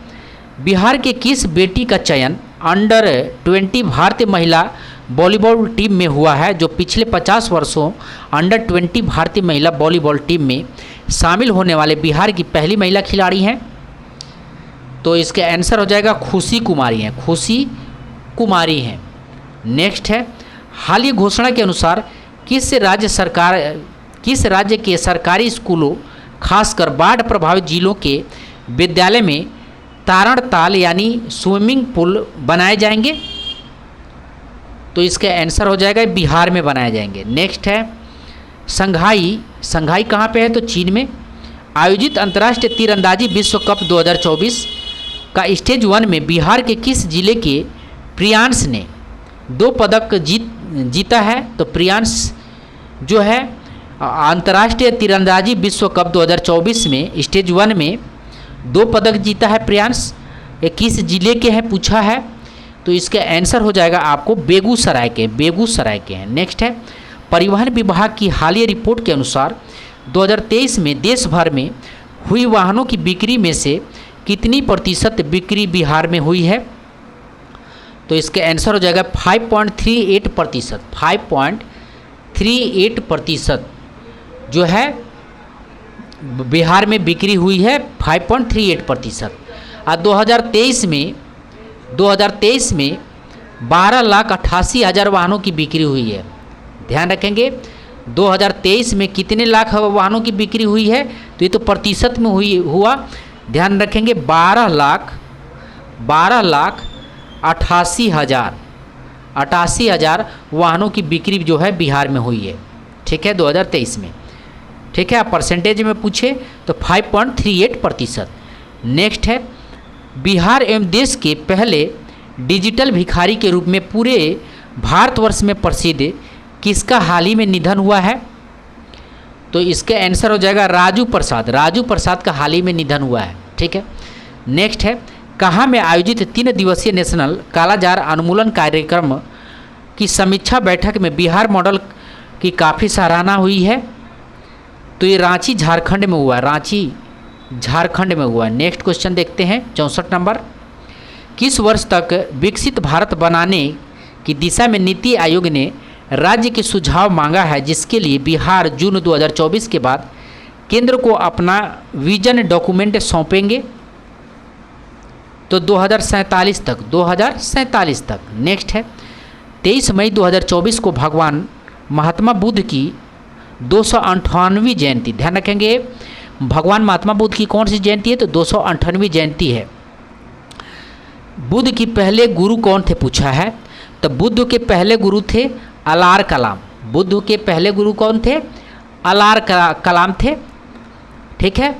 बिहार के किस बेटी का चयन अंडर 20 भारतीय महिला वॉलीबॉल टीम में हुआ है, जो पिछले 50 वर्षों अंडर 20 भारतीय महिला वॉलीबॉल टीम में शामिल होने वाले बिहार की पहली महिला खिलाड़ी हैं? तो इसका आंसर हो जाएगा खुशी कुमारी हैं, खुशी कुमारी हैं। नेक्स्ट है, हालिया घोषणा के अनुसार किस राज्य के सरकारी स्कूलों खासकर बाढ़ प्रभावित जिलों के विद्यालय में तारण ताल यानी स्विमिंग पूल बनाए जाएंगे? तो इसका आंसर हो जाएगा बिहार में बनाए जाएंगे। नेक्स्ट है, संघाई कहाँ पे है? तो चीन में आयोजित अंतर्राष्ट्रीय तीरंदाजी विश्व कप 2024 का स्टेज 1 में बिहार के किस जिले के प्रियांश ने 2 पदक जीता है? तो प्रियांश जो है अंतर्राष्ट्रीय तीरंदाजी विश्व कप 2024 में स्टेज 1 में 2 पदक जीता है प्रियांश। ये किस जिले के हैं पूछा है? तो इसका आंसर हो जाएगा आपको बेगूसराय के हैं। नेक्स्ट है, परिवहन विभाग की हालिया रिपोर्ट के अनुसार 2023 में देश भर में हुई वाहनों की बिक्री में से कितनी प्रतिशत बिक्री बिहार में हुई है? तो इसका आंसर हो जाएगा 5.38%। 5.38% जो है बिहार में बिक्री हुई है, 5.38%। और 2023 में 12,88,000 वाहनों की बिक्री हुई है। ध्यान रखेंगे 2023 में कितने लाख वाहनों की बिक्री हुई है? तो ये तो प्रतिशत में हुआ। ध्यान रखेंगे 12,88,000 88,000 वाहनों की बिक्री जो है बिहार में हुई है, ठीक है, 2023 में। ठीक है, आप परसेंटेज में पूछे तो 5.38%। नेक्स्ट है, बिहार एवं देश के पहले डिजिटल भिखारी के रूप में पूरे भारतवर्ष में प्रसिद्ध किसका हाल ही में निधन हुआ है? तो इसका आंसर हो जाएगा राजू प्रसाद। राजू प्रसाद का हाल ही में निधन हुआ है, ठीक है। नेक्स्ट है, कहाँ में आयोजित 3 दिवसीय नेशनल कालाजार उन्मूलन कार्यक्रम की समीक्षा बैठक में बिहार मॉडल की काफ़ी सराहना हुई है? तो ये रांची झारखंड में हुआ है, रांची झारखंड में हुआ है। नेक्स्ट क्वेश्चन देखते हैं 64 नंबर, किस वर्ष तक विकसित भारत बनाने की दिशा में नीति आयोग ने राज्य के सुझाव मांगा है, जिसके लिए बिहार जून 2024 के बाद केंद्र को अपना विजन डॉक्यूमेंट सौंपेंगे? तो 2047 तक, 2047 तक। नेक्स्ट है, 23 मई 2024 को भगवान महात्मा बुद्ध की 258वीं जयंती, ध्यान रखेंगे भगवान महात्मा बुद्ध की कौन सी जयंती है? तो 258वीं जयंती है। बुद्ध के पहले गुरु कौन थे पूछा है, तो बुद्ध के पहले गुरु थे अलार कलाम। बुद्ध के पहले गुरु कौन थे? अलार कलाम थे, ठीक है।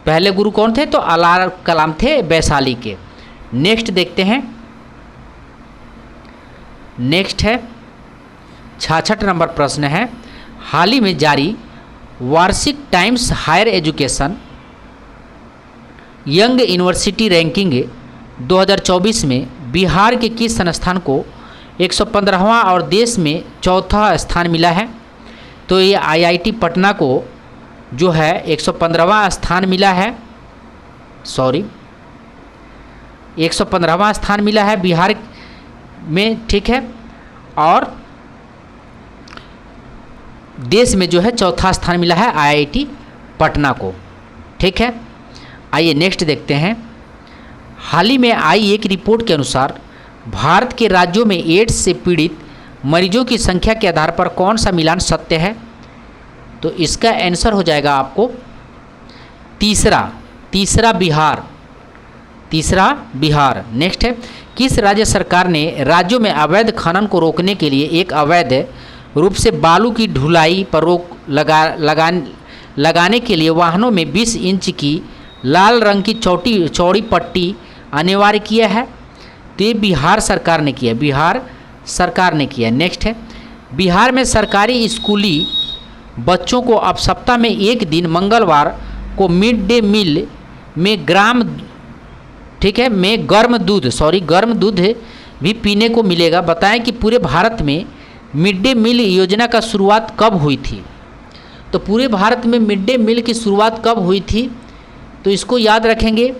पहले गुरु कौन थे? तो अलार कलाम थे वैशाली के। नेक्स्ट देखते हैं, नेक्स्ट है 66 नंबर प्रश्न है, हाल ही में जारी वार्षिक Times Higher Education young university ranking 2024 में बिहार के किस संस्थान को 115वां और देश में चौथा स्थान मिला है? तो ये आईआईटी पटना को जो है 115वां स्थान मिला है, 115वां स्थान मिला है बिहार में, ठीक है, और देश में जो है चौथा स्थान मिला है आईआईटी पटना को, ठीक है। आइए नेक्स्ट देखते हैं, हाल ही में आई एक रिपोर्ट के अनुसार भारत के राज्यों में एड्स से पीड़ित मरीजों की संख्या के आधार पर कौन सा मिलान सत्य है? तो इसका आंसर हो जाएगा आपको तीसरा बिहार। नेक्स्ट है, किस राज्य सरकार ने राज्यों में अवैध खनन को रोकने के लिए एक अवैध रूप से बालू की ढुलाई पर रोक लगाने के लिए वाहनों में 20 इंच की लाल रंग की चौड़ी पट्टी अनिवार्य किया है? तो ये बिहार सरकार ने किया। नेक्स्ट है, बिहार में सरकारी स्कूली बच्चों को अब सप्ताह में एक दिन मंगलवार को मिड डे मील में गर्म दूध भी पीने को मिलेगा। बताएं कि पूरे भारत में मिड डे मील योजना का शुरुआत कब हुई थी? तो पूरे भारत में मिड डे मील की शुरुआत कब हुई थी? तो इसको याद रखेंगे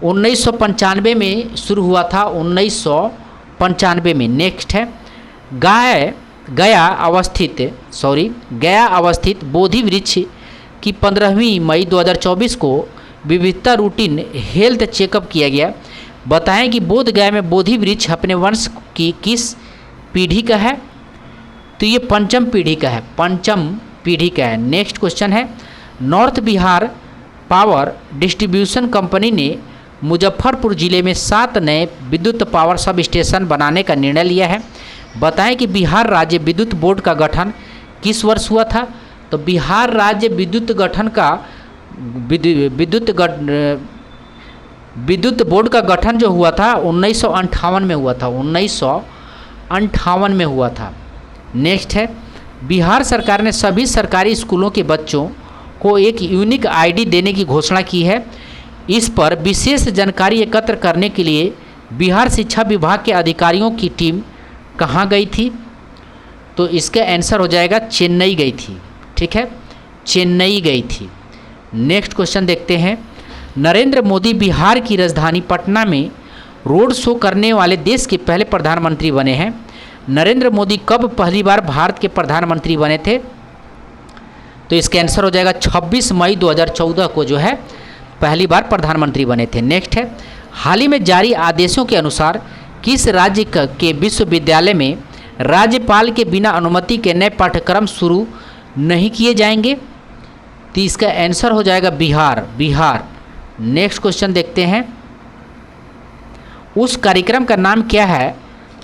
1995 में शुरू हुआ था, 1995 में। नेक्स्ट है, गया अवस्थित बोधि वृक्ष की 15 मई 2024 को विविधता रूटीन हेल्थ चेकअप किया गया। बताएं कि बोध गया में बोधि वृक्ष अपने वंश की किस पीढ़ी का है? तो ये पंचम पीढ़ी का है। नेक्स्ट क्वेश्चन है, north Bihar power distribution company ने मुजफ्फरपुर जिले में 7 नए विद्युत पावर सब स्टेशन बनाने का निर्णय लिया है। बताएं कि बिहार राज्य विद्युत बोर्ड का गठन किस वर्ष हुआ था? तो बिहार राज्य विद्युत बोर्ड का गठन जो हुआ था 1958 में हुआ था, 1958 में हुआ था। नेक्स्ट है, बिहार सरकार ने सभी सरकारी स्कूलों के बच्चों को एक यूनिक आईडी देने की घोषणा की है। इस पर विशेष जानकारी एकत्र करने के लिए बिहार शिक्षा विभाग के अधिकारियों की टीम कहाँ गई थी? तो इसका आंसर हो जाएगा चेन्नई गई थी, ठीक है, चेन्नई गई थी। नेक्स्ट क्वेश्चन देखते हैं, नरेंद्र मोदी बिहार की राजधानी पटना में रोड शो करने वाले देश के पहले प्रधानमंत्री बने हैं। नरेंद्र मोदी कब पहली बार भारत के प्रधानमंत्री बने थे? तो इसका आंसर हो जाएगा 26 मई 2014 को जो है पहली बार प्रधानमंत्री बने थे। नेक्स्ट है, हाल ही में जारी आदेशों के अनुसार किस राज्य के विश्वविद्यालय में राज्यपाल के बिना अनुमति के नए पाठ्यक्रम शुरू नहीं किए जाएंगे? तो इसका आंसर हो जाएगा बिहार। नेक्स्ट क्वेश्चन देखते हैं, उस कार्यक्रम का नाम क्या है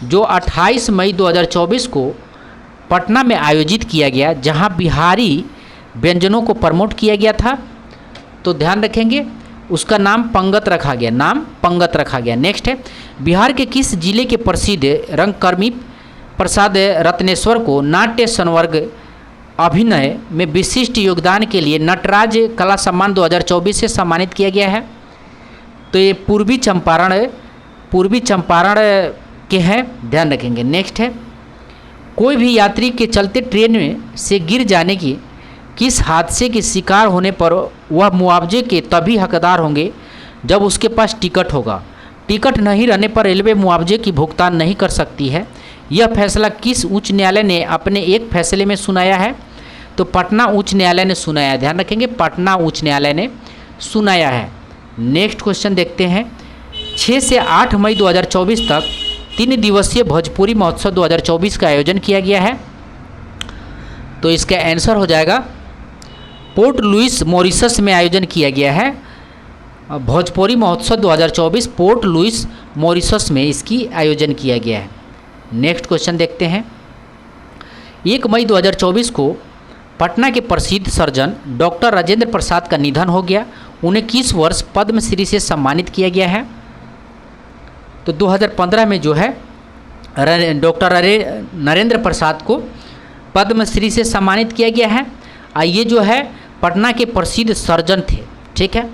जो 28 मई 2024 को पटना में आयोजित किया गया, जहां बिहारी व्यंजनों को प्रमोट किया गया था। तो ध्यान रखेंगे उसका नाम पंगत रखा गया, नाम पंगत रखा गया। नेक्स्ट है, बिहार के किस जिले के प्रसिद्ध रंगकर्मी प्रसाद रत्नेश्वर को नाट्य संवर्ग अभिनय में विशिष्ट योगदान के लिए नटराज कला सम्मान 2024 से सम्मानित किया गया है? तो ये पूर्वी चंपारण के हैं, ध्यान रखेंगे। नेक्स्ट है, कोई भी यात्री के चलते ट्रेन में से गिर जाने की किस हादसे के शिकार होने पर वह मुआवजे के तभी हकदार होंगे जब उसके पास टिकट होगा। टिकट नहीं रहने पर रेलवे मुआवजे की भुगतान नहीं कर सकती है। यह फैसला किस उच्च न्यायालय ने अपने एक फैसले में सुनाया है? तो पटना उच्च न्यायालय ने सुनाया है, ध्यान रखेंगे, पटना उच्च न्यायालय ने सुनाया है। नेक्स्ट क्वेश्चन देखते हैं, 6 से 8 मई 2024 तक 3 दिवसीय भोजपुरी महोत्सव 2024 का आयोजन किया गया है। तो इसका आंसर हो जाएगा पोर्ट लुइस मॉरिशस में आयोजन किया गया है। भोजपुरी महोत्सव 2024 पोर्ट लुइस मॉरिशस में इसकी आयोजन किया गया है। नेक्स्ट क्वेश्चन देखते हैं, 1 मई 2024 को पटना के प्रसिद्ध सर्जन डॉक्टर राजेंद्र प्रसाद का निधन हो गया। उन्हें किस वर्ष पद्मश्री से सम्मानित किया गया है? तो 2015 में जो है डॉक्टर नरेंद्र प्रसाद को पद्मश्री से सम्मानित किया गया है। ये जो है पटना के प्रसिद्ध सर्जन थे, ठीक है।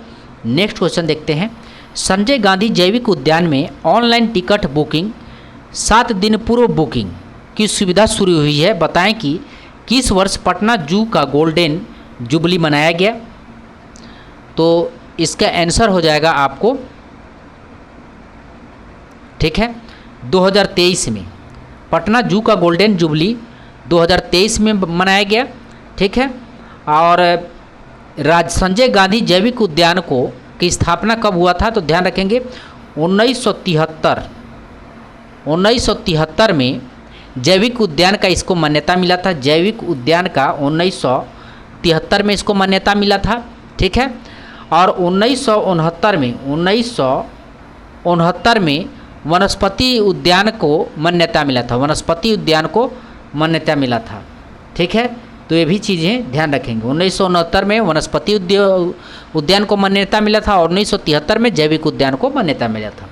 नेक्स्ट क्वेश्चन देखते हैं, संजय गांधी जैविक उद्यान में ऑनलाइन टिकट बुकिंग 7 दिन पूर्व बुकिंग की सुविधा शुरू हुई है। बताएं कि किस वर्ष पटना जू का गोल्डन जुबली मनाया गया? तो इसका आंसर हो जाएगा आपको, ठीक है, 2023 में। पटना जू का गोल्डन जुबली 2023 में मनाया गया, ठीक है। और संजय गांधी जैविक उद्यान की स्थापना कब हुआ था? तो ध्यान रखेंगे 1973 में जैविक उद्यान का इसको मान्यता मिला था। जैविक उद्यान का 1973 में इसको मान्यता मिला था, ठीक है। और 1969 में वनस्पति उद्यान को मान्यता मिला था, वनस्पति उद्यान को मान्यता मिला था, ठीक है। तो ये भी चीज़ें ध्यान रखेंगे। 1969 में वनस्पति उद्यान को मान्यता मिला था और 1973 में जैविक उद्यान को मान्यता मिला था।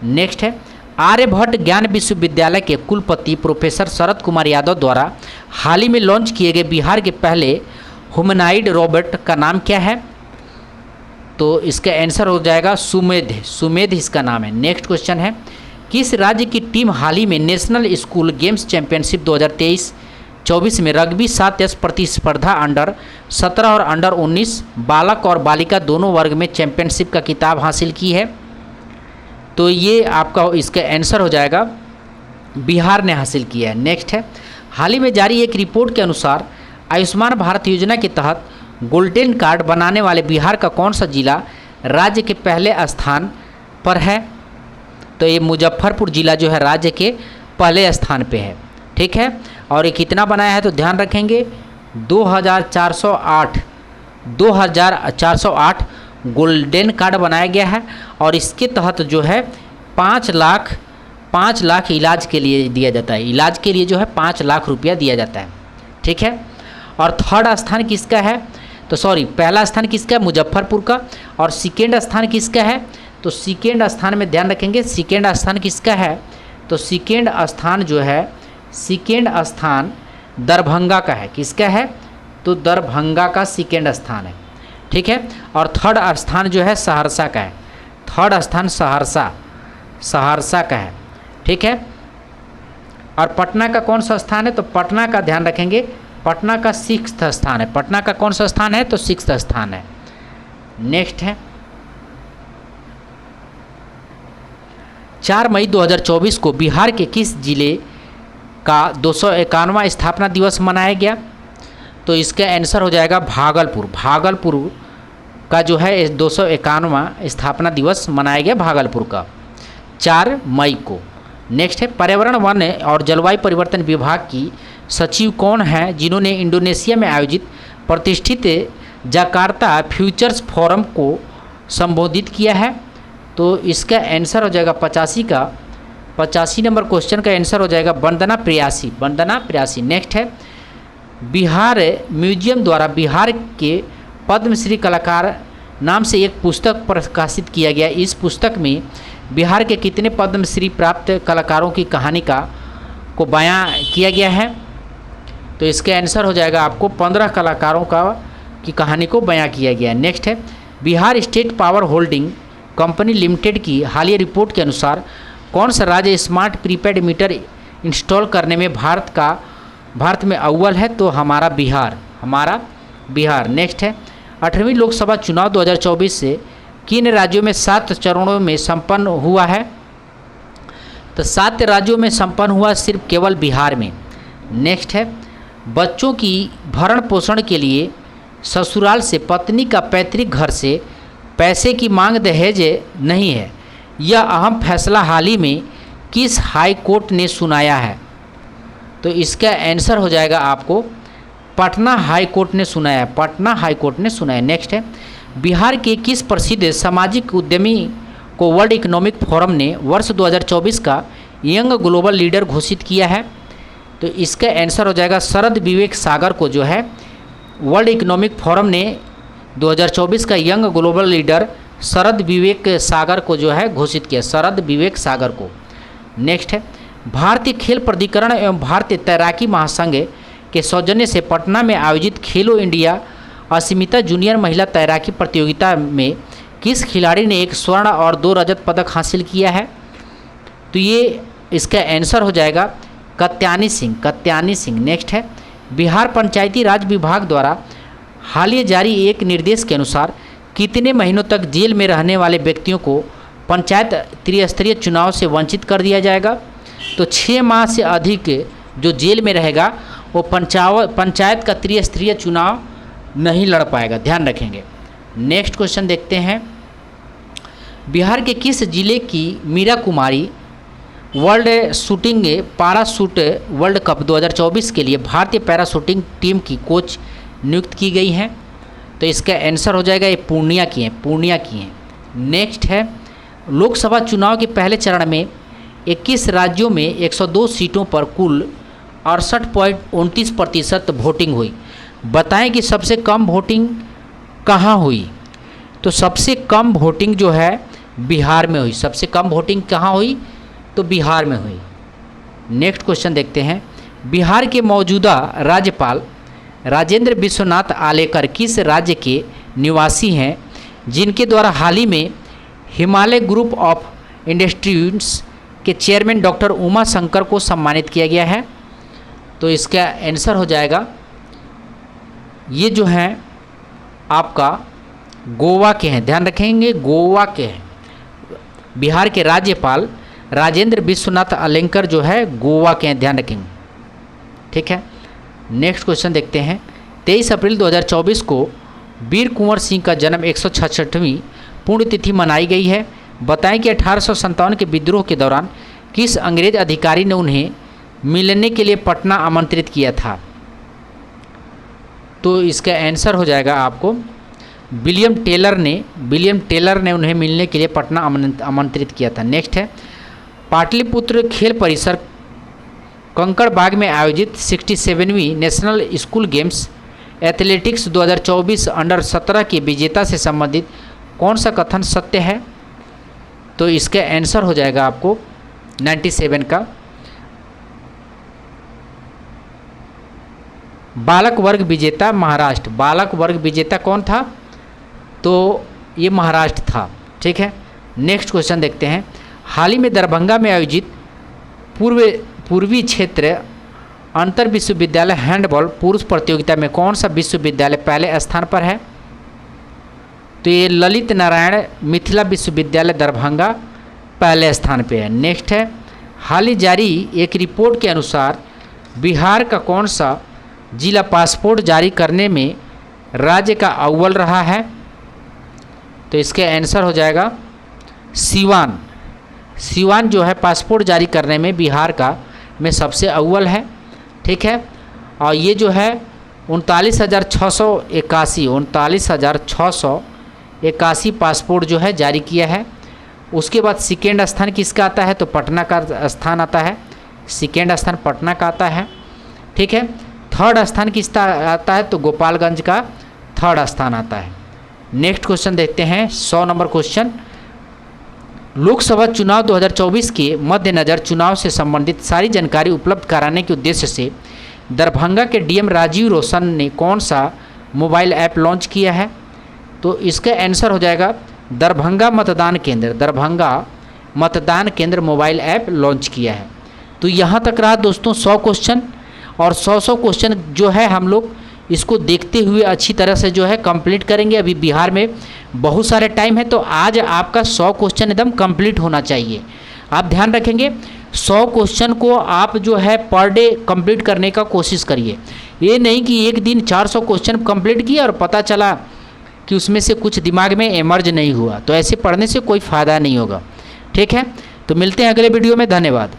नेक्स्ट है, आर्यभट्ट ज्ञान विश्वविद्यालय के कुलपति प्रोफेसर शरद कुमार यादव द्वारा हाल ही में लॉन्च किए गए बिहार के पहले ह्यूमनॉइड रोबोट का नाम क्या है? तो इसका आंसर हो जाएगा सुमेध इसका नाम है। नेक्स्ट क्वेश्चन है, किस राज्य की टीम हाल ही में नेशनल स्कूल गेम्स चैंपियनशिप 2023-24 में रग्बी 7S प्रतिस्पर्धा अंडर 17 और अंडर 19 बालक और बालिका दोनों वर्ग में चैंपियनशिप का खिताब हासिल की है? तो ये आपका इसका आंसर हो जाएगा बिहार ने हासिल किया है। नेक्स्ट है, हाल ही में जारी एक रिपोर्ट के अनुसार आयुष्मान भारत योजना के तहत गोल्डन कार्ड बनाने वाले बिहार का कौन सा जिला राज्य के पहले स्थान पर है? तो ये मुजफ्फरपुर जिला जो है राज्य के पहले स्थान पे है, ठीक है। और ये कितना बनाया है? तो ध्यान रखेंगे 2408 गोल्डन कार्ड बनाया गया है। और इसके तहत जो है 5 लाख इलाज के लिए दिया जाता है, इलाज के लिए जो है 5 लाख रुपया दिया जाता है, ठीक है। और थर्ड स्थान किसका है? तो पहला स्थान किसका है? मुजफ्फरपुर का। और सेकेंड स्थान किसका है? तो सेकेंड स्थान में ध्यान रखेंगे सेकेंड स्थान किसका है? तो सेकेंड स्थान जो है सेकेंड स्थान दरभंगा का है। किसका है? तो दरभंगा का सेकेंड स्थान है, ठीक है। और थर्ड स्थान जो है सहरसा का है, थर्ड स्थान सहरसा का है, ठीक है। और पटना का कौन सा स्थान है? तो पटना का ध्यान रखेंगे पटना का 6th स्थान है। पटना का कौन सा स्थान है? तो 6th स्थान है। नेक्स्ट है, 4 मई 2024 को बिहार के किस जिले का 251वां स्थापना दिवस मनाया गया? तो इसका आंसर हो जाएगा भागलपुर। भागलपुर का जो है 251वां स्थापना दिवस मनाया गया भागलपुर का 4 मई को। नेक्स्ट है, पर्यावरण वन और जलवायु परिवर्तन विभाग की सचिव कौन है जिन्होंने इंडोनेशिया में आयोजित प्रतिष्ठित जकार्ता फ्यूचर्स फोरम को संबोधित किया है? तो इसका आंसर हो जाएगा 85 का 85 नंबर क्वेश्चन का आंसर हो जाएगा वंदना प्रियासी, वंदना प्रियासी। नेक्स्ट है, बिहार म्यूजियम द्वारा बिहार के पद्मश्री कलाकार नाम से एक पुस्तक प्रकाशित किया गया। इस पुस्तक में बिहार के कितने पद्मश्री प्राप्त कलाकारों की कहानी को बयां किया गया है? तो इसका आंसर हो जाएगा आपको 15 कलाकारों की कहानी को बयां किया गया है। नेक्स्ट है, Bihar state power holding company limited की हालिया रिपोर्ट के अनुसार कौन सा राज्य स्मार्ट प्रीपेड मीटर इंस्टॉल करने में भारत में अव्वल है? तो हमारा बिहार। नेक्स्ट है, 8वीं लोकसभा चुनाव 2024 से किन राज्यों में 7 चरणों में संपन्न हुआ है? तो 7 राज्यों में संपन्न हुआ सिर्फ केवल बिहार में। नेक्स्ट है, बच्चों की भरण पोषण के लिए ससुराल से पत्नी का पैतृक घर से पैसे की मांग दहेज नहीं है, यह अहम फैसला हाल ही में किस हाई कोर्ट ने सुनाया है? तो इसका आंसर हो जाएगा आपको पटना हाई कोर्ट ने सुनाया है, पटना हाई कोर्ट ने सुनाया है। नेक्स्ट है, बिहार के किस प्रसिद्ध सामाजिक उद्यमी को वर्ल्ड इकोनॉमिक फोरम ने वर्ष 2024 का यंग ग्लोबल लीडर घोषित किया है? तो इसका आंसर हो जाएगा शरद विवेक सागर को जो है वर्ल्ड इकोनॉमिक फोरम ने 2024 का यंग ग्लोबल लीडर शरद विवेक सागर को जो है घोषित किया, शरद विवेक सागर को। नेक्स्ट है, भारतीय खेल प्राधिकरण एवं भारतीय तैराकी महासंघ के सौजन्य से पटना में आयोजित खेलो इंडिया असीमिता जूनियर महिला तैराकी प्रतियोगिता में किस खिलाड़ी ने 1 स्वर्ण और 2 रजत पदक हासिल किया है? तो ये इसका आंसर हो जाएगा कत्यानी सिंह। नेक्स्ट है, बिहार पंचायती राज विभाग द्वारा हालिया जारी एक निर्देश के अनुसार कितने महीनों तक जेल में रहने वाले व्यक्तियों को पंचायत त्रिस्तरीय चुनाव से वंचित कर दिया जाएगा? तो 6 माह से अधिक जो जेल में रहेगा वो पंचायत का त्रिस्तरीय चुनाव नहीं लड़ पाएगा, ध्यान रखेंगे। नेक्स्ट क्वेश्चन देखते हैं, बिहार के किस जिले की मीरा कुमारी वर्ल्ड शूटिंग पारा शूट वर्ल्ड कप 2024 के लिए भारतीय पैरा शूटिंग टीम की कोच नियुक्त की गई हैं? तो इसका आंसर हो जाएगा ये पूर्णिया की हैं। नेक्स्ट है, लोकसभा चुनाव के पहले चरण में 21 राज्यों में 102 सीटों पर कुल 68.29% वोटिंग हुई। बताएं कि सबसे कम वोटिंग कहाँ हुई? तो सबसे कम वोटिंग जो है बिहार में हुई। सबसे कम वोटिंग कहाँ हुई? तो बिहार में हुई। नेक्स्ट क्वेश्चन देखते हैं, बिहार के मौजूदा राज्यपाल राजेंद्र विश्वनाथ आलेकर किस राज्य के निवासी हैं जिनके द्वारा हाल ही में हिमालय ग्रुप ऑफ इंडस्ट्रीज के चेयरमैन डॉक्टर उमा शंकर को सम्मानित किया गया है? तो इसका आंसर हो जाएगा ये जो हैं आपका गोवा के हैं, ध्यान रखेंगे गोवा के हैं। बिहार के राज्यपाल राजेंद्र विश्वनाथ आलेकर जो है गोवा के हैं, ध्यान रखेंगे, ठीक है। नेक्स्ट क्वेश्चन देखते हैं, 23 अप्रैल 2024 को वीर कुंवर सिंह का जन्म 166वीं पुण्यतिथि मनाई गई है। बताएं कि 1857 के विद्रोह के दौरान किस अंग्रेज अधिकारी ने उन्हें मिलने के लिए पटना आमंत्रित किया था? तो इसका आंसर हो जाएगा आपको विलियम टेलर ने उन्हें मिलने के लिए पटना आमंत्रित किया था। नेक्स्ट है, पाटलिपुत्र खेल परिसर कंकड़बाग में आयोजित 67वीं national school games athletics 2024 under 17 के विजेता से संबंधित कौन सा कथन सत्य है? तो इसका आंसर हो जाएगा आपको 97 का बालक वर्ग विजेता महाराष्ट्र। बालक वर्ग विजेता कौन था? तो ये महाराष्ट्र था, ठीक है। नेक्स्ट क्वेश्चन देखते हैं, हाल ही में दरभंगा में आयोजित पूर्वी क्षेत्र अंतर विश्वविद्यालय हैंडबॉल पुरुष प्रतियोगिता में कौन सा विश्वविद्यालय पहले स्थान पर है? तो ये ललित नारायण मिथिला विश्वविद्यालय दरभंगा पहले स्थान पे है। नेक्स्ट है, हाल ही जारी एक रिपोर्ट के अनुसार बिहार का कौन सा जिला पासपोर्ट जारी करने में राज्य का अव्वल रहा है? तो इसके आंसर हो जाएगा सीवान। सीवान जो है पासपोर्ट जारी करने में बिहार का में सबसे अव्वल है, ठीक है। और ये जो है 39,681 पासपोर्ट जो है जारी किया है उसके बाद सेकेंड स्थान किसका आता है, तो पटना का स्थान आता है, सेकेंड स्थान पटना का आता है। ठीक है, थर्ड स्थान किसका आता है, तो गोपालगंज का थर्ड स्थान आता है। नेक्स्ट क्वेश्चन देखते हैं 100 नंबर क्वेश्चन। लोकसभा चुनाव 2024 के मद्देनज़र चुनाव से संबंधित सारी जानकारी उपलब्ध कराने के उद्देश्य से दरभंगा के डीएम राजीव रोशन ने कौन सा मोबाइल ऐप लॉन्च किया है, तो इसका आंसर हो जाएगा दरभंगा मतदान केंद्र। दरभंगा मतदान केंद्र मोबाइल ऐप लॉन्च किया है। तो यहाँ तक रहा दोस्तों 100 क्वेश्चन, और 100 क्वेश्चन जो है हम लोग इसको देखते हुए अच्छी तरह से जो है कंप्लीट करेंगे। अभी बिहार में बहुत सारे टाइम है, तो आज आपका 100 क्वेश्चन एकदम कंप्लीट होना चाहिए। आप ध्यान रखेंगे 100 क्वेश्चन को आप जो है पर डे कंप्लीट करने का कोशिश करिए। ये नहीं कि एक दिन 400 क्वेश्चन कंप्लीट किया और पता चला कि उसमें से कुछ दिमाग में एमर्ज नहीं हुआ, तो ऐसे पढ़ने से कोई फ़ायदा नहीं होगा। ठीक है, तो मिलते हैं अगले वीडियो में। धन्यवाद।